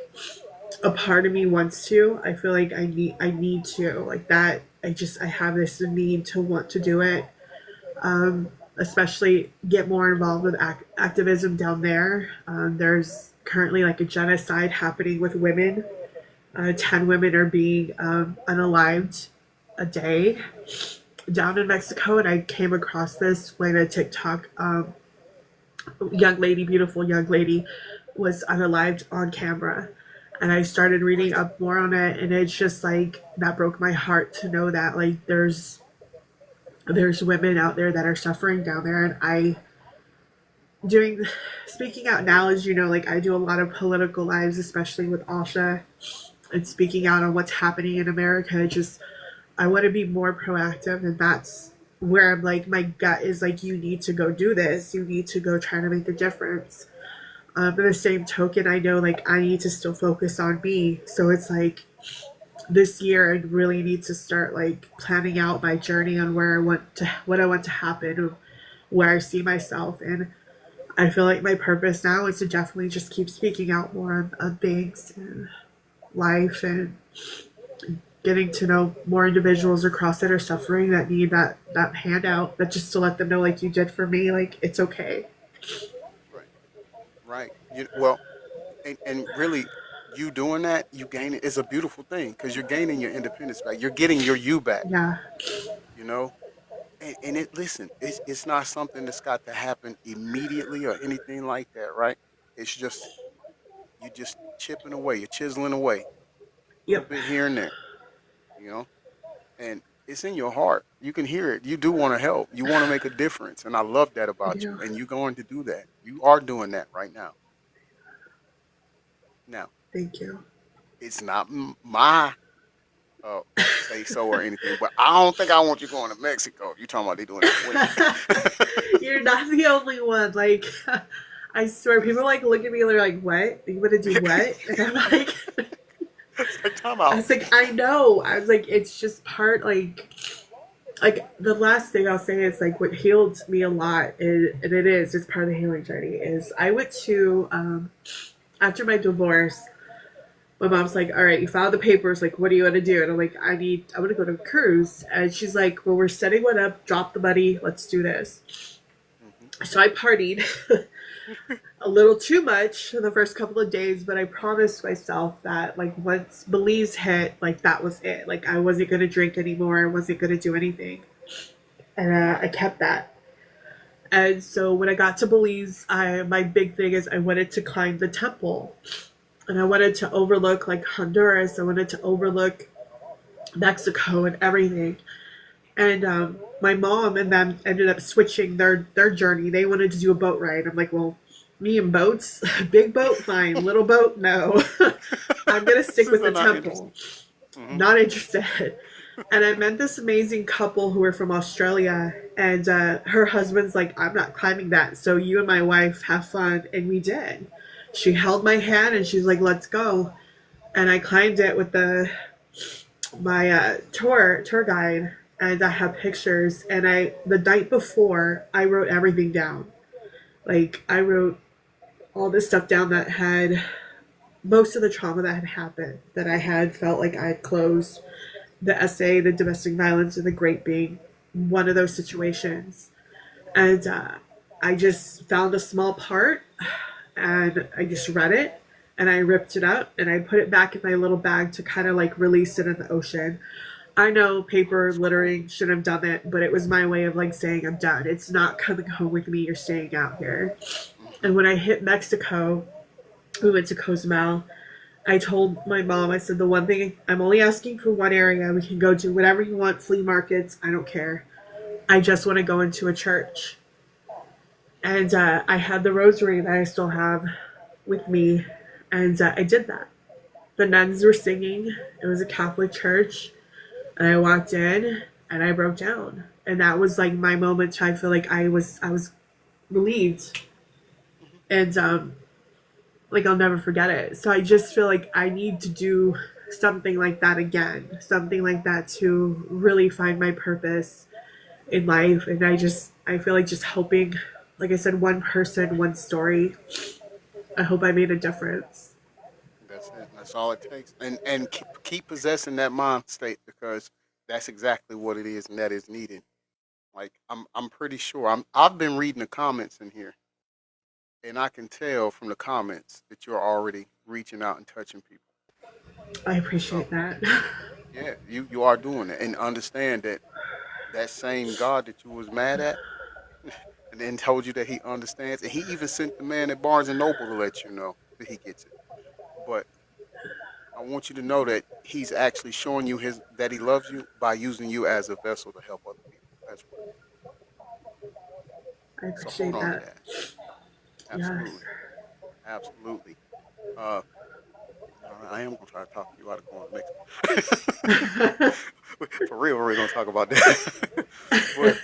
S2: a part of me wants to. I feel like I need to like that. I have this need to want to do it. Especially get more involved with activism down there. There's currently like a genocide happening with women. 10 women are being unalived a day down in Mexico, and I came across this when a TikTok young lady, beautiful young lady, was unalived on camera. And I started reading up more on it, and it's just like that broke my heart to know that like there's women out there that are suffering down there, and I doing speaking out now, as you know, like I do a lot of political lives, especially with Asha, and speaking out on what's happening in America. Just I want to be more proactive, and that's where I'm like my gut is like, you need to go do this, you need to go try to make a difference. But the same token, I know like I need to still focus on me, so it's like this year I really need to start like planning out my journey on what I want to happen, or where I see myself. And I feel like my purpose now is to definitely just keep speaking out more on things and life, and getting to know more individuals across that are suffering, that need that handout, that just to let them know, like you did for me, like it's okay.
S1: Right. Right. Well, and really, you doing that, you gain it. It's a beautiful thing because you're gaining your independence back. You're getting your you back.
S2: Yeah.
S1: You know. And it listen, it's not something that's got to happen immediately or anything like that, right? It's just you just chipping away, you're chiseling away, a little
S2: Yep.
S1: bit here and there, you know. And it's in your heart. You can hear it. You do want to help. You want to make a difference, and I love that about
S2: Yeah.
S1: you. And you're going to do that. You are doing that right now. Now,
S2: Thank you.
S1: it's not my uh, say so or anything, but I don't think I want you going to Mexico. If you talking about they doing that with
S2: You're not the only one. Like, I swear, people like look at me and they're like, "What? You want to do what?" And I'm like,
S1: it's like time
S2: I
S1: out.
S2: was like, I know. I was like, it's just part like the last thing I'll say is like what healed me a lot, and it is it's part of the healing journey. Is I went to after my divorce. My mom's like, all right, you filed the papers. Like, what do you want to do? And I'm like, I want to go to a cruise. And she's like, well, we're setting one up. Drop the money. Let's do this.
S1: Hmm.
S2: So I partied a little too much the first couple of days, but I promised myself that like once Belize hit, like that was it. Like I wasn't going to drink anymore. I wasn't going to do anything. And I kept that. And so when I got to Belize, my big thing is I wanted to climb the temple. And I wanted to overlook like Honduras. I wanted to overlook Mexico and everything. And my mom and them ended up switching their journey. They wanted to do a boat ride. I'm like, well, me and boats, big boat, fine. Little boat, no. I'm gonna stick with the
S1: Not
S2: temple.
S1: Hmm.
S2: Not interested. And I met this amazing couple who were from Australia, and her husband's like, I'm not climbing that, so you and my wife have fun. And we did. She held my hand and she's like, let's go. And I climbed it with my tour guide, and I have pictures. And the night before, I wrote everything down. Like I wrote all this stuff down that had most of the trauma that had happened, that I had felt like I had closed. The essay, the domestic violence, and the grape being one of those situations. And I just found a small part, and I just read it, and I ripped it up, and I put it back in my little bag to kind of like release it in the ocean. I know paper littering should have done it, but it was my way of like saying I'm done. It's not coming home with me. You're staying out here. And when I hit Mexico, we went to Cozumel. I told my mom, I said, the one thing, I'm only asking for one area. We can go to whatever you want, flea markets, I don't care. I just want to go into a church. And I had the rosary that I still have with me, and I did that. The nuns were singing. It was a Catholic church, and I walked in and I broke down. And that was like my moment. I feel like I was relieved, and like I'll never forget it. So I just feel like I need to do something like that again, something like that to really find my purpose in life. And I feel like just helping, like I said, one person, one story. I hope I made a difference.
S1: That's it. That's all it takes. And keep possessing that mind state because that's exactly what it is and that is needed. Like I'm pretty sure I've been reading the comments in here and I can tell from the comments that you're already reaching out and touching people.
S2: I
S1: So
S2: appreciate that.
S1: yeah, you are doing it and understand that that same God that you was mad at and then told you that he understands and he even sent the man at Barnes and Noble to let you know that he gets it. But I want you to know that he's actually showing you his that he loves you by using you as a vessel to help other people as well.
S2: I
S1: So hold
S2: appreciate
S1: on to
S2: that.
S1: that.
S2: Yes.
S1: Absolutely. Absolutely. Uh, I am gonna try to talk you out of going to Mexico. For real, we're gonna talk about that. But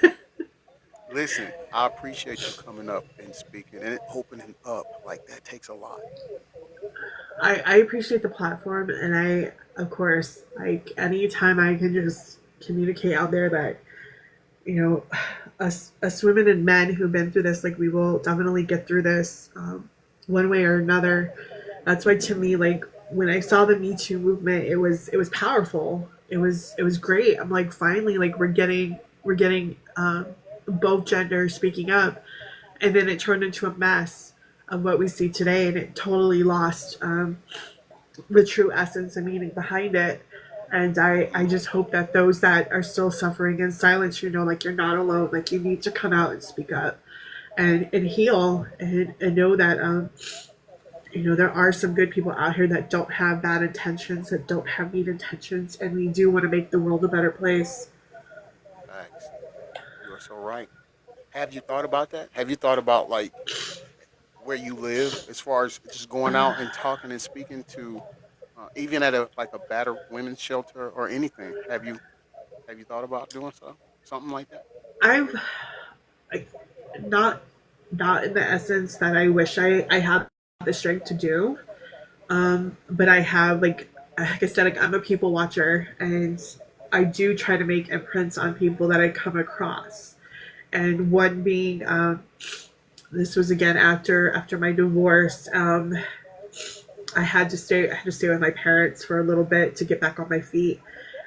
S1: listen, I appreciate you coming up and speaking and opening up. Like that takes a lot.
S2: I appreciate the platform, and I, of course, like anytime I can just communicate out there that, you know, us women and men who've been through this, like we will definitely get through this one way or another. That's why to me, like when I saw the Me Too movement, it was powerful. It was great. I'm like finally like we're getting both genders speaking up, and then it turned into a mess of what we see today, and it totally lost the true essence and meaning behind it. And I just hope that those that are still suffering in silence, you know, like you're not alone, like you need to come out and speak up and heal and know that you know there are some good people out here that don't have bad intentions, that don't have mean intentions, and we do want to make the world a better place.
S1: Facts. You are so right. Have you thought about that? Have you thought about like where you live as far as just going out and talking and speaking to even at a like a battered women's shelter or anything? Have you thought about doing something like that?
S2: I've like not not in the essence that I wish I had the strength to do. But I have like I said, like I'm a people watcher, and I do try to make imprints on people that I come across. And one being, this was again after my divorce. I had to stay with my parents for a little bit to get back on my feet,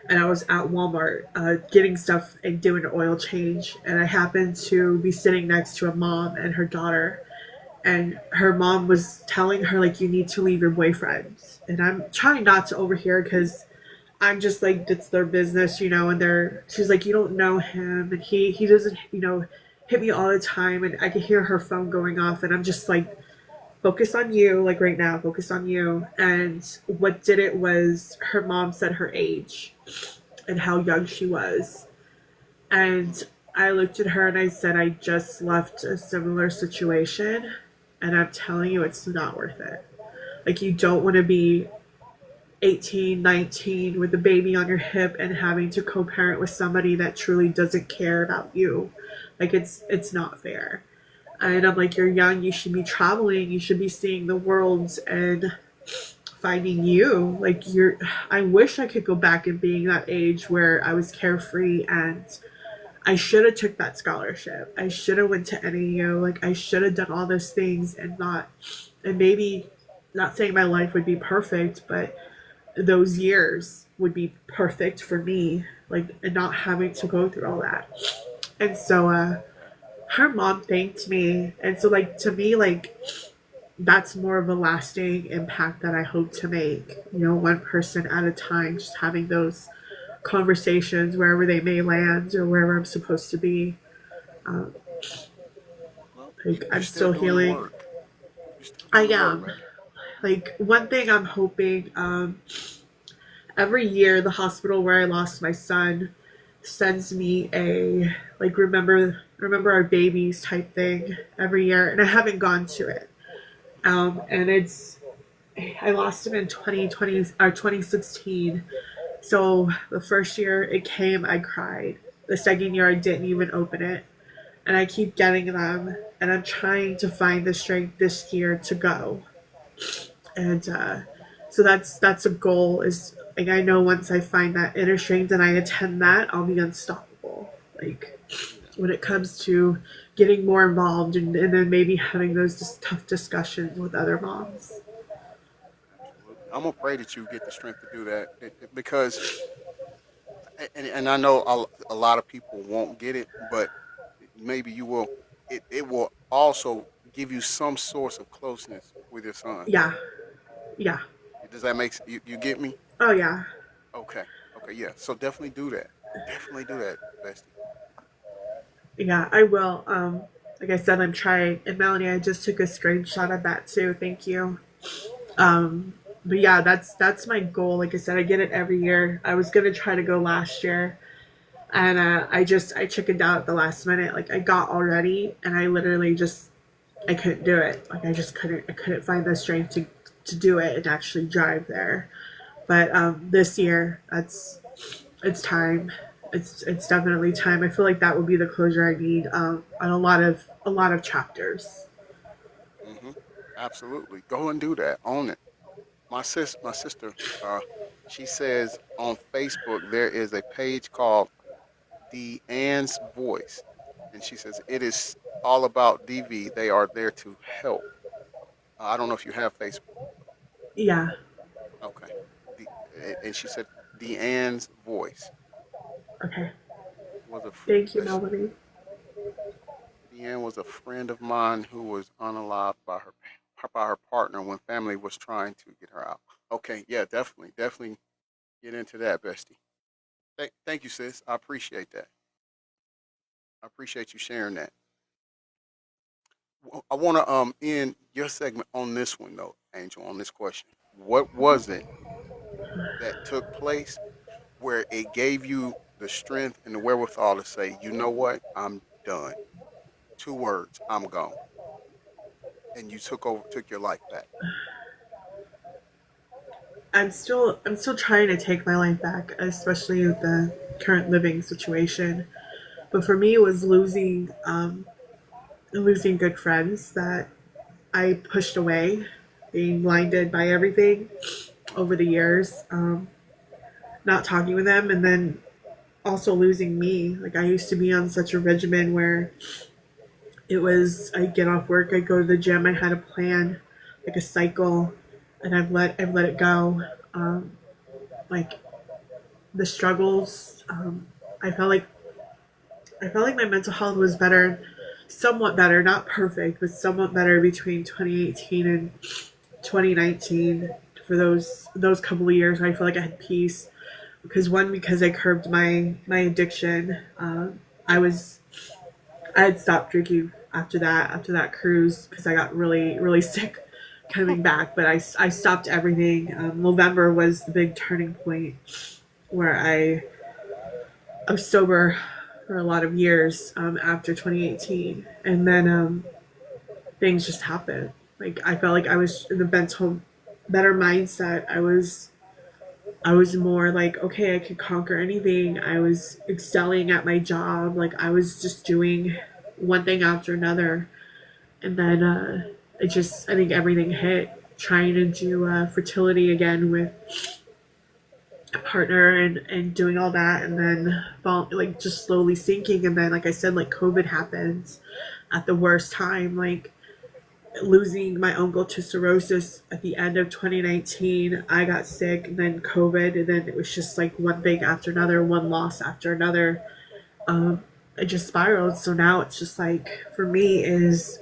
S2: and I was at Walmart getting stuff and doing an oil change, and I happened to be sitting next to a mom and her daughter, and her mom was telling her like you need to leave your boyfriend, and I'm trying not to overhear because I'm just like it's their business, you know, and she's like you don't know him, and he doesn't, you know, hit me all the time, and I can hear her phone going off, and I'm just like focus on you, like right now, focus on you. And what did it was her mom said her age and how young she was, and I looked at her and I said I just left a similar situation, and I'm telling you it's not worth it. Like you don't want to be 18, 19 with a baby on your hip and having to co-parent with somebody that truly doesn't care about you. Like it's not fair. And I'm like, you're young, you should be traveling, you should be seeing the world and finding you. Like I wish I could go back and being that age where I was carefree, and I should have took that scholarship. I should have went to NAU. Like I should have done all those things and not, and maybe not saying my life would be perfect, but those years would be perfect for me, like, and not having to go through all that. And so her mom thanked me, and so like to me, like that's more of a lasting impact that I hope to make, you know, one person at a time, just having those conversations wherever they may land or wherever I'm supposed to be. um,
S1: Well,
S2: like
S1: you're
S2: I'm
S1: still
S2: still
S1: doing the
S2: healing.
S1: work. You're still
S2: I
S1: doing the work,
S2: am.
S1: man.
S2: Like one thing I'm hoping, every year the hospital where I lost my son, sends me a like remember our babies type thing every year, and I haven't gone to it. And it's I lost him in 2020 or 2016. So the first year it came, I cried. The second year I didn't even open it, and I keep getting them, and I'm trying to find the strength this year to go. And so that's a goal. Is like I know once I find that inner strength and I attend that, I'll be unstoppable. Like when it comes to getting more involved and then maybe having those just tough discussions with other moms.
S1: Absolutely. I'm gonna pray that you get the strength to do that because, and I know a lot of people won't get it, but maybe you will. It will also give you some source of closeness with your son.
S2: Yeah, yeah,
S1: Does that make you get me?
S2: oh yeah,
S1: Okay. Okay. Yeah. So definitely do that. Definitely do that, Bestie.
S2: yeah. I will. Like I said, I'm trying. And Melanie, I just took a screenshot of that too. Thank you. But yeah, that's my goal. Like I said, I get it every year. I was gonna try to go last year, and I chickened out at the last minute. Like I got already, and I literally just I couldn't do it. Like I couldn't find the strength to do it and actually drive there. But this year, it's time. It's definitely time. I feel like that would be the closure I need on a lot of chapters.
S1: Hmm. Absolutely. Go and do that. Own it. My sister, uh, she says on Facebook there is a page called The Ann's Voice, and she says it is all about DV. They are there to help. I don't know if you have Facebook.
S2: Yeah.
S1: Okay. The, and she said Deanne's voice
S2: Okay.
S1: was a
S2: Thank you,
S1: that
S2: Melanie.
S1: Deanne was a friend of mine who was unalived by her partner when family was trying to get her out. Okay, yeah, definitely, definitely get into that, bestie. Thank you, sis. I appreciate that. I appreciate you sharing that. I want to end your segment on this one though, Angel, on this question. What was it that took place where it gave you the strength and the wherewithal to say, you know what, I'm done. Two words, I'm gone, and you took your life back.
S2: I'm still trying to take my life back, especially with the current living situation. But for me, it was losing good friends that I pushed away, being blinded by everything over the years, not talking with them, and then also losing me. Like I used to be on such a regimen where it was I get off work, I go to the gym, I had a plan, like a cycle, and I've let it go. Like the struggles, I felt like I felt like my mental health was better, somewhat better, not perfect, but somewhat better between 2018 and 2019. For those couple of years, I feel like I had peace because I curbed my addiction. I was I had stopped drinking after that cruise because I got really sick coming back. But I stopped everything. November was the big turning point where I was sober for a lot of years after 2018, and then things just happened. Like I felt like I was in the better mindset. I was more like, okay, I could conquer anything. I was excelling at my job. Like I was just doing one thing after another. And then I think everything hit. Trying to do fertility again with a partner and doing all that. And then like just slowly sinking. And then, like I said, like COVID happens at the worst time. Like losing my uncle to cirrhosis at the end of 2019. I got sick, and then COVID, and then it was just like one thing after another, one loss after another. It just spiraled. So now it's just like for me is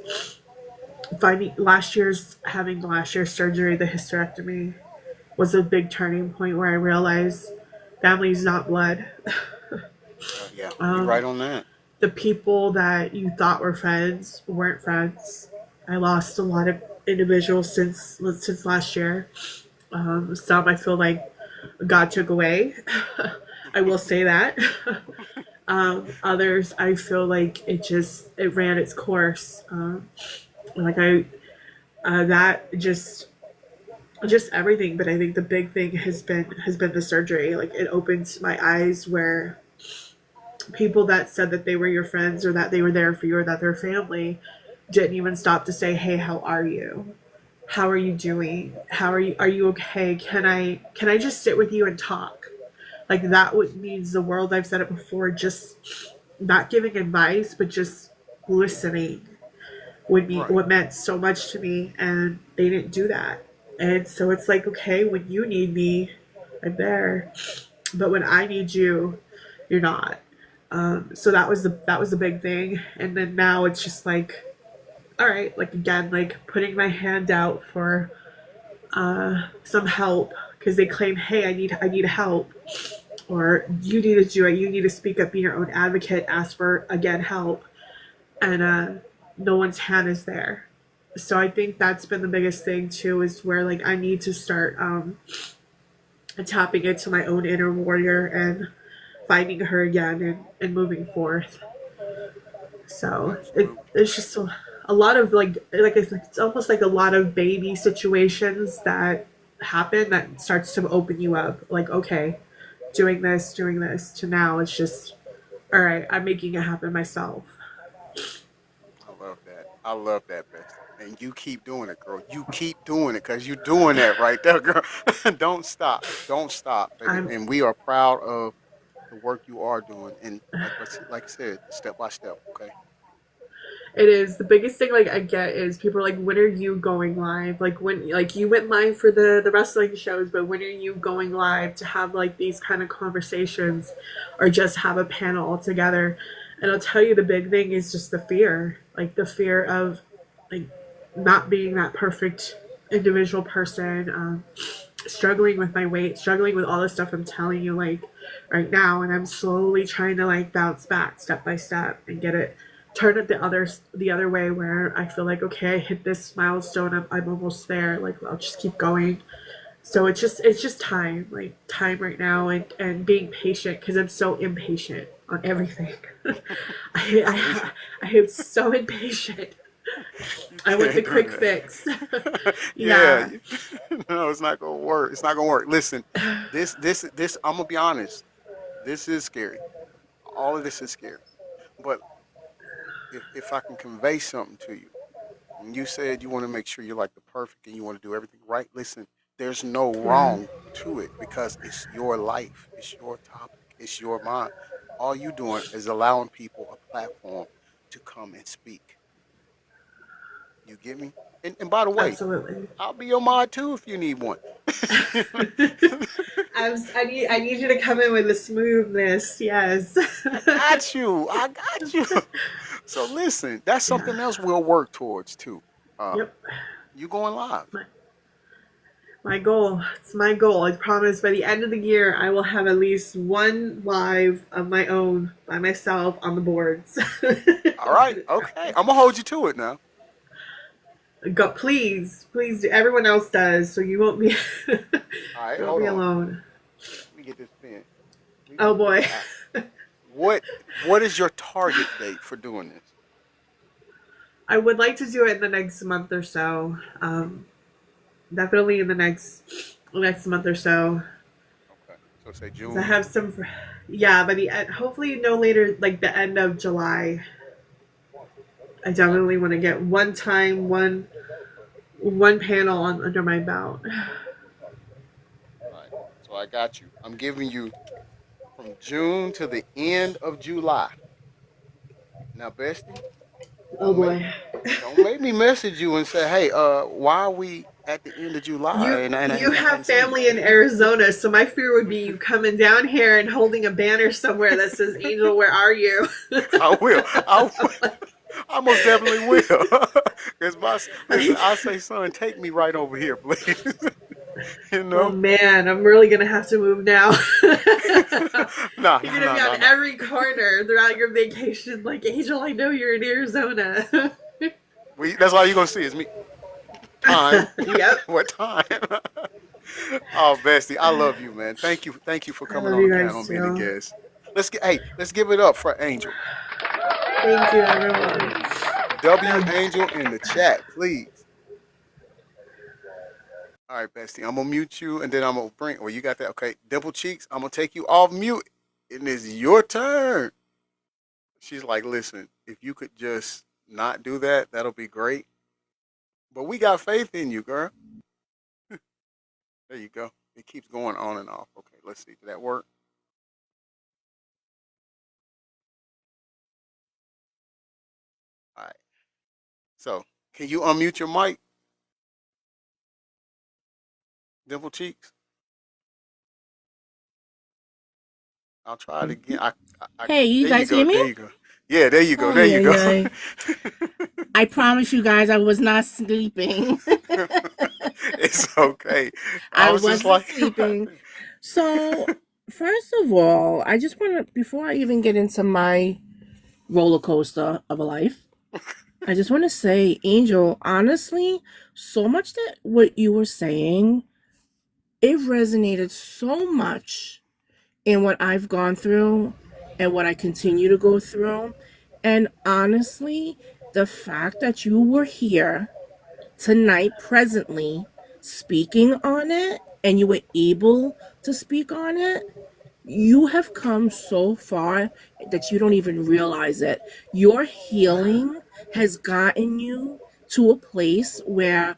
S2: finding having last year's surgery, the hysterectomy, was a big turning point where I realized family is not blood.
S1: Yeah, you're right on that.
S2: The people that you thought were friends weren't friends. I lost a lot of individuals since last year. Some I feel like God took away. I will say that. Others, I feel like it ran its course. Like I that just everything. But I think the big thing has been the surgery. Like it opened my eyes where people that said that they were your friends or that they were there for you or that they're family didn't even stop to say, "Hey, how are you? How are you doing? Are you okay? Can I just sit with you and talk?" Like that would means the world. I've said it before, just not giving advice, but just listening would be
S1: Right.
S2: what meant so much to me, and they didn't do that. And so it's like, okay, when you need me, I'm there, but when I need you, you're not. So that was the big thing, and then now it's just like, all right, like again, like putting my hand out for some help because they claim, hey, I need help, or you need to do it. You need to speak up, be your own advocate, ask for again help, and no one's hand is there. So I think that's been the biggest thing too, is where like I need to start tapping into my own inner warrior and finding her again and moving forth. So
S1: Absolutely.
S2: it's just a lot of like it's almost like a lot of baby situations that happen that starts to open you up. Like, okay, doing this to now it's just, all right, I'm making it happen myself.
S1: I love that. I love that, Best. And you keep doing it, girl. You keep doing it because you're doing that right there, girl. Don't stop. Don't stop, baby.
S2: I'm
S1: And we are proud of the work you are doing. And like I said, step by step. Okay.
S2: It is the biggest thing like I get is people are like, when are you going live? Like when like you went live for the wrestling shows, but when are you going live to have like these kind of conversations or just have a panel all together? And I'll tell you the big thing is just the fear. Like the fear of like not being that perfect individual person, struggling with my weight, struggling with all the stuff I'm telling you like right now, and I'm slowly trying to like bounce back step by step and get it turn it the other way where I feel like, okay, I hit this milestone, I'm almost there, like I'll just keep going. So it's just time, like time right now, and being patient because I'm so impatient on everything. I am so impatient.
S1: You
S2: I want the
S1: can't do
S2: quick
S1: that.
S2: fix.
S1: Yeah.
S2: Yeah.
S1: No, it's not gonna work. It's not gonna work. Listen, this. I'm gonna be honest. This is scary. All of this is scary. But if I can convey something to you, when you said you want to make sure you're like the perfect and you want to do everything right, listen, there's no
S2: Yeah,
S1: wrong to it because it's your life, it's your topic, it's your mind. All you doing is allowing people a platform to come and speak. You get me? And by the way,
S2: absolutely.
S1: I'll be your mod too if you need one.
S2: I need you to come in with the smoothness. Yes.
S1: I got you. I got you. So listen, that's something
S2: Yeah.
S1: else we'll work towards too. Um,
S2: Yep.
S1: you going live?
S2: My, my goal. It's my goal. I promise by the end of the year, I will have at least one live of my own by myself on the boards.
S1: All right. Okay. I'm gonna hold you to it now.
S2: Go, please, please do. Everyone else does, so you won't be you
S1: All right.
S2: won't
S1: Hold
S2: be
S1: on.
S2: alone.
S1: Let me get this pen. We
S2: Oh
S1: gonna do
S2: boy.
S1: it. What What is your target date for doing this?
S2: I would like to do it in the next month or so. Definitely in the next month or so.
S1: Okay. So say
S2: 'Cause I
S1: June.
S2: have some, yeah, by the end, hopefully no later, like the end of July. I
S1: All right.
S2: definitely want to get one panel under my belt.
S1: All right. So I got you. I'm giving you from June to the end of July. Now, Bestie,
S2: Oh
S1: don't make
S2: boy.
S1: don't make me message you and say, "Hey, why are we at the end of July?"
S2: You
S1: And
S2: you
S1: I
S2: have
S1: hadn't seen you.
S2: family in Arizona, so my fear would be you coming down here and holding a banner somewhere that says "Angel, where are you?"
S1: I will. I will. I most definitely will. Because listen,
S2: Like,
S1: I say, son, take me right over here, please. you
S2: oh
S1: know?
S2: man, I'm really gonna have to move now.
S1: No,
S2: You're
S1: no,
S2: gonna
S1: no,
S2: be
S1: no,
S2: on
S1: no.
S2: every corner throughout your vacation. Like, Angel, I know you're in Arizona.
S1: That's all you're gonna see is me. Time.
S2: Yep.
S1: What time? Oh, bestie, I love you, man. Thank you for
S2: I
S1: coming
S2: love
S1: on
S2: you
S1: the
S2: guys
S1: panel and being a
S2: too.
S1: guest. Let's give it up for Angel.
S2: Thank you, everyone.
S1: W
S2: Now,
S1: Angel in the chat, please. All right, bestie, I'm gonna mute you, and then I'm gonna bring. Well, you got that, okay? Dimple cheeks, I'm gonna take you off mute, and it's your turn. She's like, listen, if you could just not do that, that'll be great. But we got faith in you, girl. There you go. It keeps going on and off. Okay, let's see. Did that work? All right. So, can you unmute your mic, Dimple Cheeks? I'll try it again.
S3: Hey, you
S1: There you
S3: guys hear
S1: go.
S3: me?
S1: There you go. Yeah, there you go. There
S3: Ay,
S1: you
S3: ay,
S1: go.
S3: ay. I promise you guys I was not sleeping.
S1: It's okay. I
S3: I
S1: was just
S3: wasn't
S1: like,
S3: sleeping. So, first of all, I just want to, before I even get into my roller coaster of a life, I just want to say, Angel, honestly, so much that what you were saying, it resonated so much in what I've gone through and what I continue to go through. And honestly, the fact that you were here tonight, presently, speaking on it, and you were able to speak on it, you have come so far that you don't even realize it. Your healing has gotten you to a place where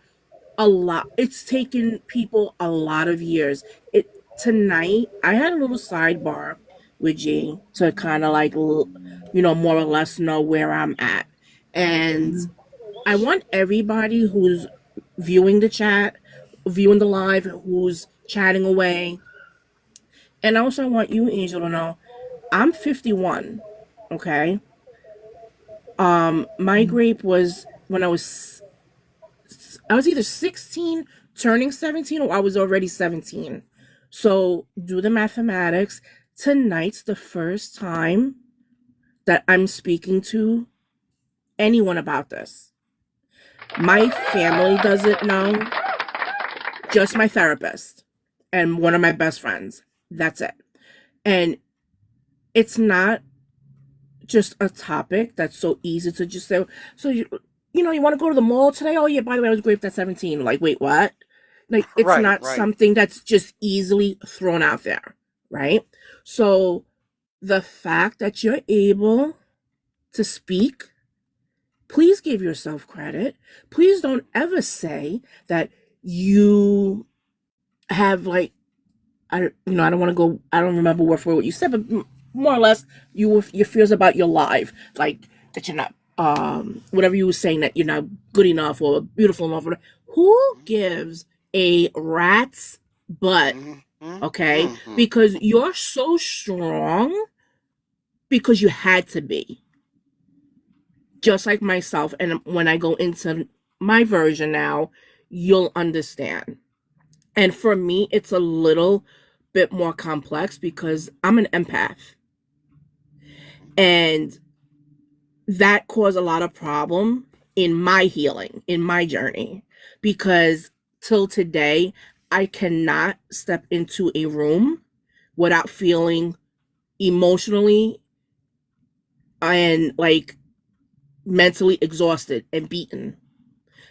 S3: it's taken people a lot of years. It Tonight I had a little sidebar with G to kind of like more or less know where I'm at. And I want everybody who's viewing the chat, viewing the live, who's chatting away, and also I want you, Angel, to know I'm 51. Okay. My grape was when I was either 16 turning 17 or I was already 17. So do the mathematics. Tonight's the first time that I'm speaking to anyone about this. My family doesn't know, just my therapist and one of my best friends. That's it. And it's not just a topic that's so easy to just say, so you want to go to the mall today? Oh yeah, by the way, I was graped at 17. Like, wait, what? Like, it's
S1: right,
S3: not
S1: right.
S3: something that's just easily thrown out there, right? So the fact that you're able to speak, please give yourself credit. Please don't ever say that you have like, I don't want to go, I don't remember word for what you said, but more or less your fears about your life, like that you're not whatever you were saying, that you're not good enough or beautiful enough. Who gives a rat's butt?
S1: Mm-hmm,
S3: Okay,
S1: mm-hmm.
S3: because you're so strong because you had to be, just like myself. And when I go into my version now, you'll understand. And for me, it's a little bit more complex because I'm an empath. And that caused a lot of problem in my healing, in my journey. Because till today, I cannot step into a room without feeling emotionally and like mentally exhausted and beaten.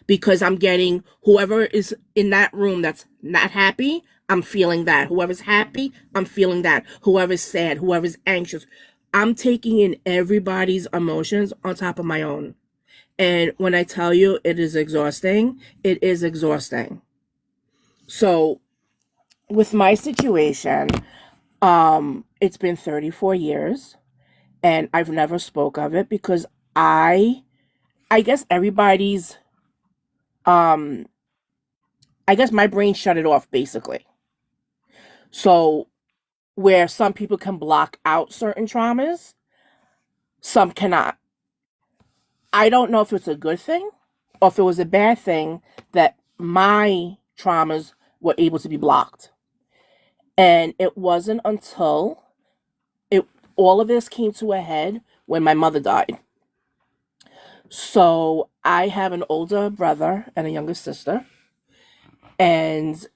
S3: Because I'm getting whoever is in that room that's not happy, I'm feeling that. Whoever's happy, I'm feeling that. Whoever's sad, whoever's anxious, I'm taking in everybody's emotions on top of my own. And when I tell you it is exhausting, it is exhausting. So with my situation, it's been 34 years and I've never spoke of it because I guess everybody's um I guess my brain shut it off basically. So where some people can block out certain traumas, some cannot. I don't know if it's a good thing or if it was a bad thing that my traumas were able to be blocked. And it wasn't until it all of this came to a head when my mother died. So I have an older brother and a younger sister. And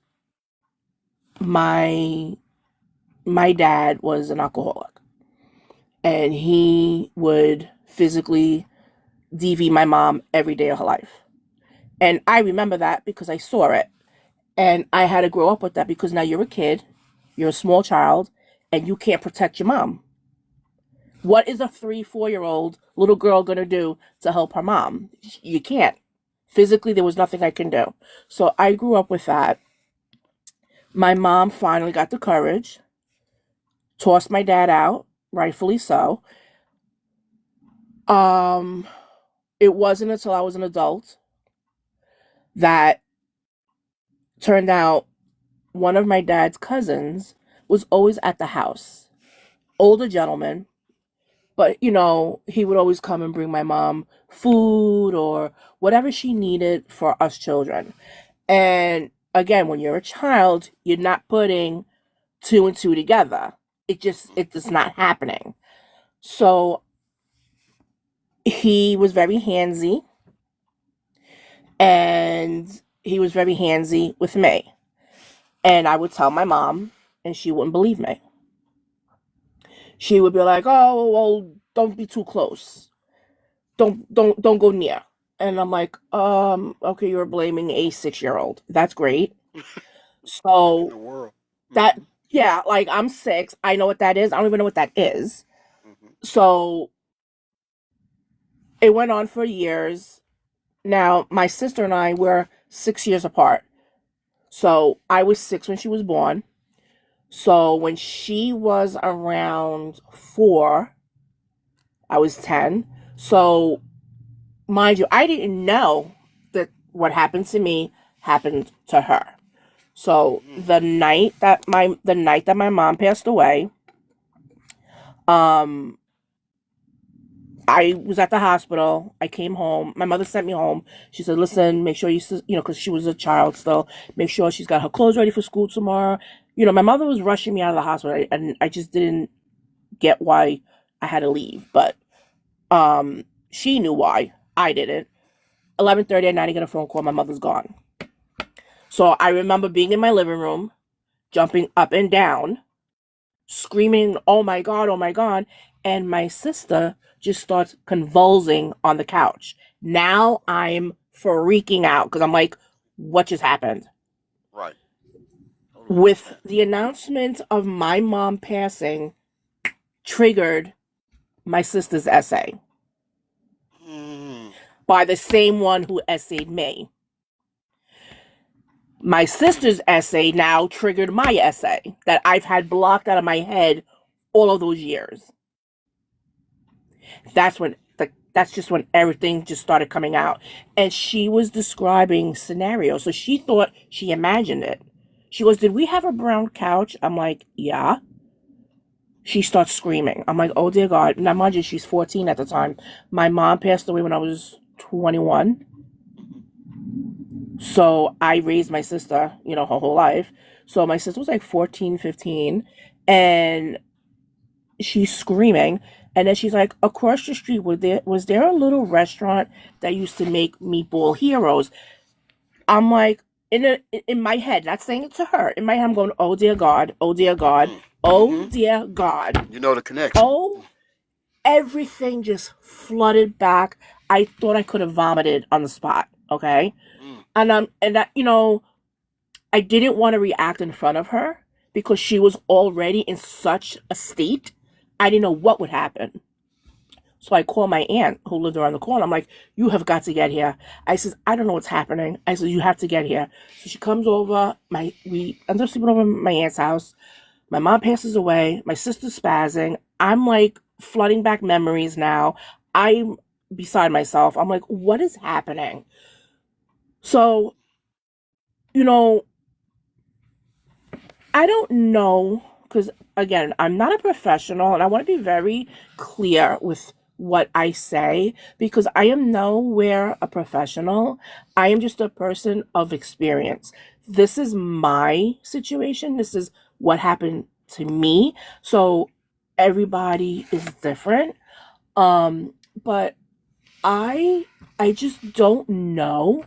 S3: my my dad was an alcoholic, and he would physically DV my mom every day of her life. And I remember that because I saw it. And I had to grow up with that because now you're a kid, you're a small child, and you can't protect your mom. What is a 3, 4-year-old little girl going to do to help her mom? You can't. Physically, there was nothing I can do. So I grew up with that. My mom finally got the courage, tossed my dad out, rightfully so. It wasn't until I was an adult that turned out one of my dad's cousins was always at the house. Older gentleman, but he would always come and bring my mom food or whatever she needed for us children. And again, when you're a child, you're not putting 2 and 2 together. It's just not happening. So he was very handsy, and he was very handsy with me. And I would tell my mom, and she wouldn't believe me. She would be like, "Oh, well, don't be too close. Don't go near." And I'm like, okay, you're blaming a 6-year-old. That's great.
S1: In
S3: So
S1: the world.
S3: that, yeah, like I'm 6. I know what that is. I don't even know what that is.
S1: Mhm.
S3: So it went on for years. Now, my sister and I were 6 years apart. So I was 6 when she was born. So when she was around 4, I was 10. So mind you, I didn't know that what happened to me happened to her. So the night that my mom passed away, um, I was at the hospital. I came home. My mother sent me home. She said, "Listen, make sure because she was a child still, make sure she's got her clothes ready for school tomorrow." My mother was rushing me out of the hospital, and I just didn't get why I had to leave. But she knew why. I didn't. 11:30 at night, I get a phone call. My mother's gone. So I remember being in my living room, jumping up and down, screaming, "Oh my God, oh my God." And my sister just starts convulsing on the couch. Now I'm freaking out because I'm like, what just happened?
S1: Right.
S3: With the announcement of my mom passing, triggered my sister's essay
S1: Mm.
S3: by the same one who essayed me. My sister's essay now triggered my essay that I've had blocked out of my head all of those years. That's just when everything just started coming out. And she was describing scenarios. So she thought she imagined it. She goes, "Did we have a brown couch?" I'm like, "Yeah." She starts screaming. I'm like, "Oh dear God." Now mind you, she's 14 at the time. My mom passed away when I was 21. So I raised my sister, her whole life. So my sister was like 14, 15, and she's screaming. And then she's like, "Across the street, was there a little restaurant that used to make meatball heroes?" I'm like, in my head, not saying it to her. In my head, I'm going, "Oh dear God, oh dear God, oh dear God,
S1: You know the connection.
S3: oh." Everything just flooded back. I thought I could have vomited on the spot. Okay, and that I didn't want to react in front of her because she was already in such a state. I didn't know what would happen. So I called my aunt who lived around the corner. I'm like, "You have got to get here." I says, "I don't know what's happening." I said, "You have to get here." So she comes over. We end up sleeping over at my aunt's house. My mom passes away. My sister's spazzing. I'm like flooding back memories now. I'm beside myself. I'm like, what is happening? So, you know, I don't know, because again, I'm not a professional, and I want to be very clear with what I say because I am nowhere a professional. I am just a person of experience. This is my situation. This is what happened to me. So everybody is different. But I just don't know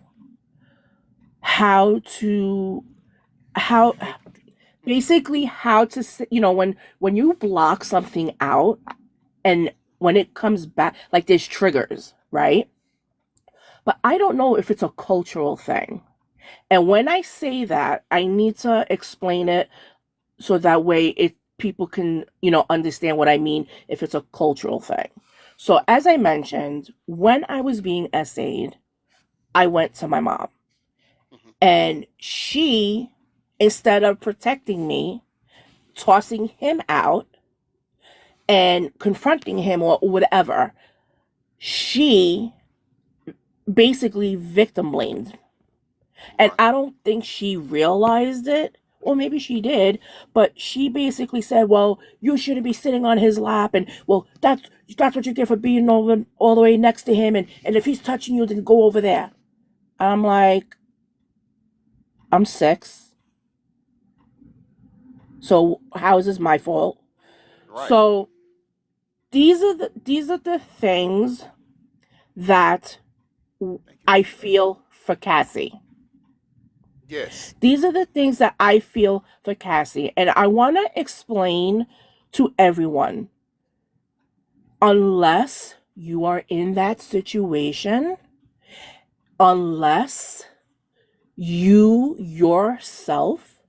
S3: how to how basically how to when you block something out and when it comes back, like there's triggers, right? But I don't know if it's a cultural thing. And when I say that, I need to explain it so that way it people can, understand what I mean if it's a cultural thing. So as I mentioned, when I was being essayed, I went to my mom.
S1: Mhm.
S3: And she, instead of protecting me, tossing him out and confronting him or whatever, she basically victim blamed. And
S1: Right.
S3: I don't think she realized it, or maybe she did, but she basically said, "Well, you shouldn't be sitting on his lap, and well, that's what you get for being over all the way next to him, and if he's touching you, then go over there." I'm like, I'm 6, so how is this my fault?
S1: Right.
S3: So these are the things that
S1: Thank you.
S3: I feel for Cassie.
S1: Yes.
S3: These are the things that I feel for Cassie. And I want to explain to everyone, unless you are in that situation, unless you yourself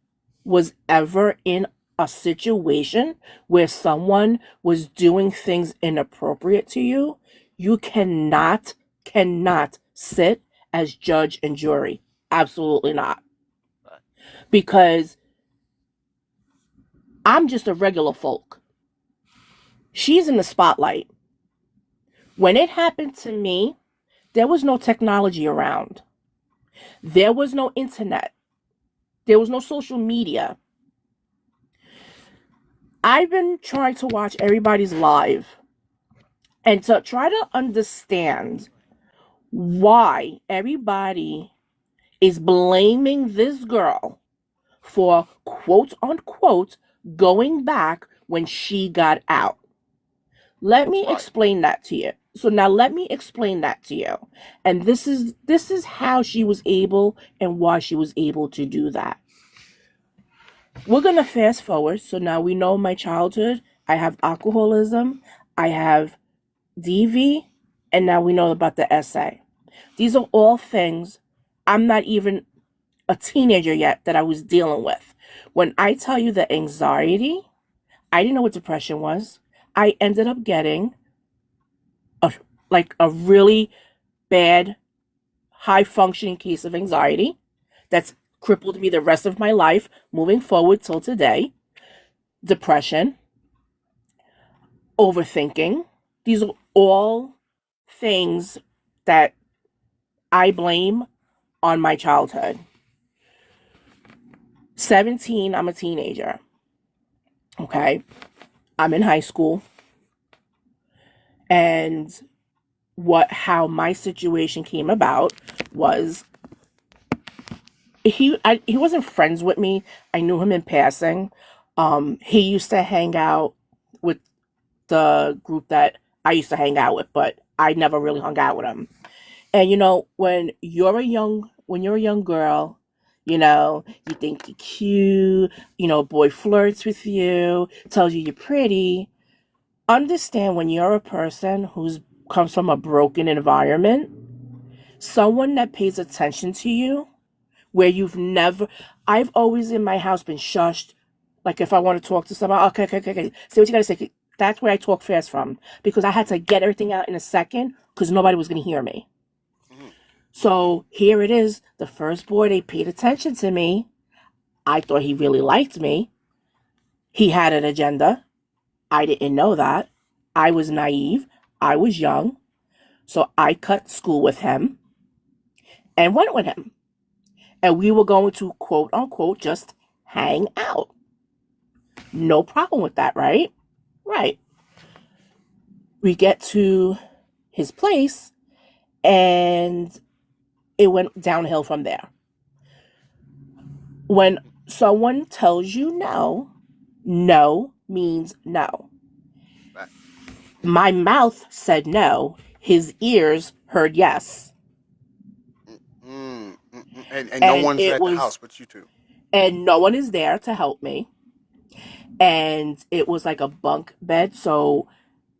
S3: was ever in a situation where someone was doing things inappropriate to you, you cannot sit as judge and jury. Absolutely not.
S1: Right.
S3: Because I'm just a regular folk. She's in the spotlight. When it happened to me, there was no technology around. There was no internet. There was no social media. I've been trying to watch everybody's live and to try to understand why everybody is blaming this girl for quote unquote going back when she got out. Let me
S1: Right.
S3: explain that to you. So now let me explain that to you. And this is how she was able and why she was able to do that. We're going to fast forward. So now we know my childhood. I have alcoholism, I have DV, and now we know about the essay. These are all things I'm not even a teenager yet that I was dealing with. When I tell you the anxiety, I didn't know what depression was. I ended up getting a really bad, high functioning case of anxiety that's crippled me the rest of my life moving forward till today. Depression, overthinking. These are all things that I blame on my childhood. 17, I'm a teenager. Okay. I'm in high school. And how my situation came about was he wasn't friends with me. I knew him in passing. He used to hang out with the group that I used to hang out with, but I never really hung out with him. And when you're a young girl, you think you're cute, a boy flirts with you, tells you you're pretty. Understand, when you're a person who's comes from a broken environment, someone that pays attention to you, where I've always in my house been shushed. Like if I want to talk to someone, okay. Say what you gotta say. That's where I talk fast from, because I had to get everything out in a second because nobody was gonna hear me.
S1: Mhm.
S3: So here it is, the first boy, they paid attention to me. I thought he really liked me. He had an agenda. I didn't know that. I was naive. I was young. So I cut school with him and went with him. And we were going to quote unquote just hang out. No problem with that, right? Right. We get to his place and it went downhill from there. When someone tells you no, no means no.
S1: Right.
S3: My mouth said no, his ears heard yes.
S1: Mm, mm, mm. And no
S3: And
S1: one's
S3: it
S1: at the
S3: was
S1: house but you two.
S3: and no one is there to help me. And it was like a bunk bed, so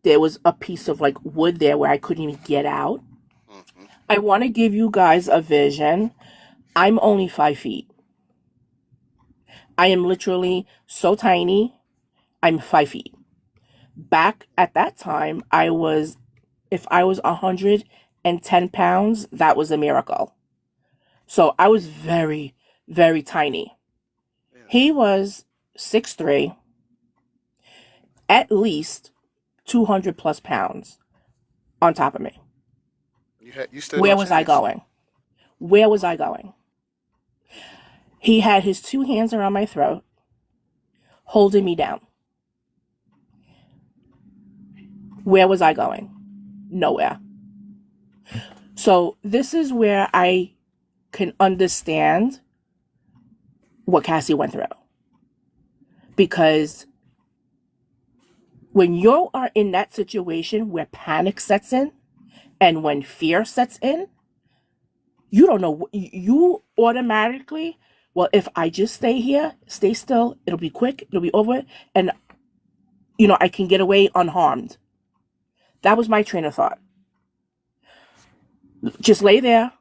S3: there was a piece of like wood there where I couldn't even get out.
S1: Mm-hmm.
S3: I want to give you guys a vision. I'm only 5 feet. I am literally so tiny. I'm 5 feet. Back at that time, if I was 110 pounds, that was a miracle. So I was very, very tiny.
S1: Yeah.
S3: He was 6'3", at least 200 plus pounds on top of me.
S1: You stood
S3: Where
S1: no
S3: was I
S1: chance.
S3: going? Where was I going? He had his 2 hands around my throat, holding me down. Where was I going? Nowhere. So this is where I can understand what Cassie went through. Because when you are in that situation where panic sets in and when fear sets in, you don't know, you automatically, well, if I just stay here, stay still, it'll be quick, it'll be over, and, I can get away unharmed. That was my train of thought. Just lay there.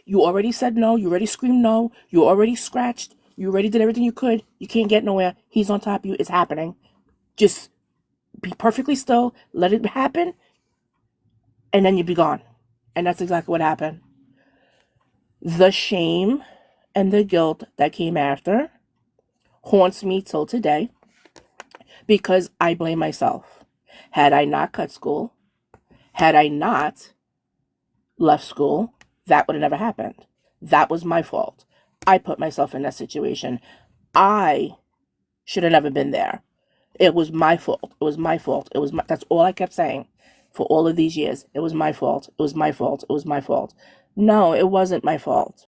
S3: You already said no. You already screamed no. You already scratched. You already did everything you could. You can't get nowhere. He's on top of you. It's happening. Just be perfectly still. Let it happen. And then you'd be gone. And that's exactly what happened. The shame and the guilt that came after haunts me till today because I blame myself. Had I not cut school, had I not left school, that would have never happened. That was my fault. I put myself in that situation. I should have never been there. It was my fault. It was my fault. That's all I kept saying for all of these years. It was my fault. It was my fault. It was my fault. No, it wasn't my fault.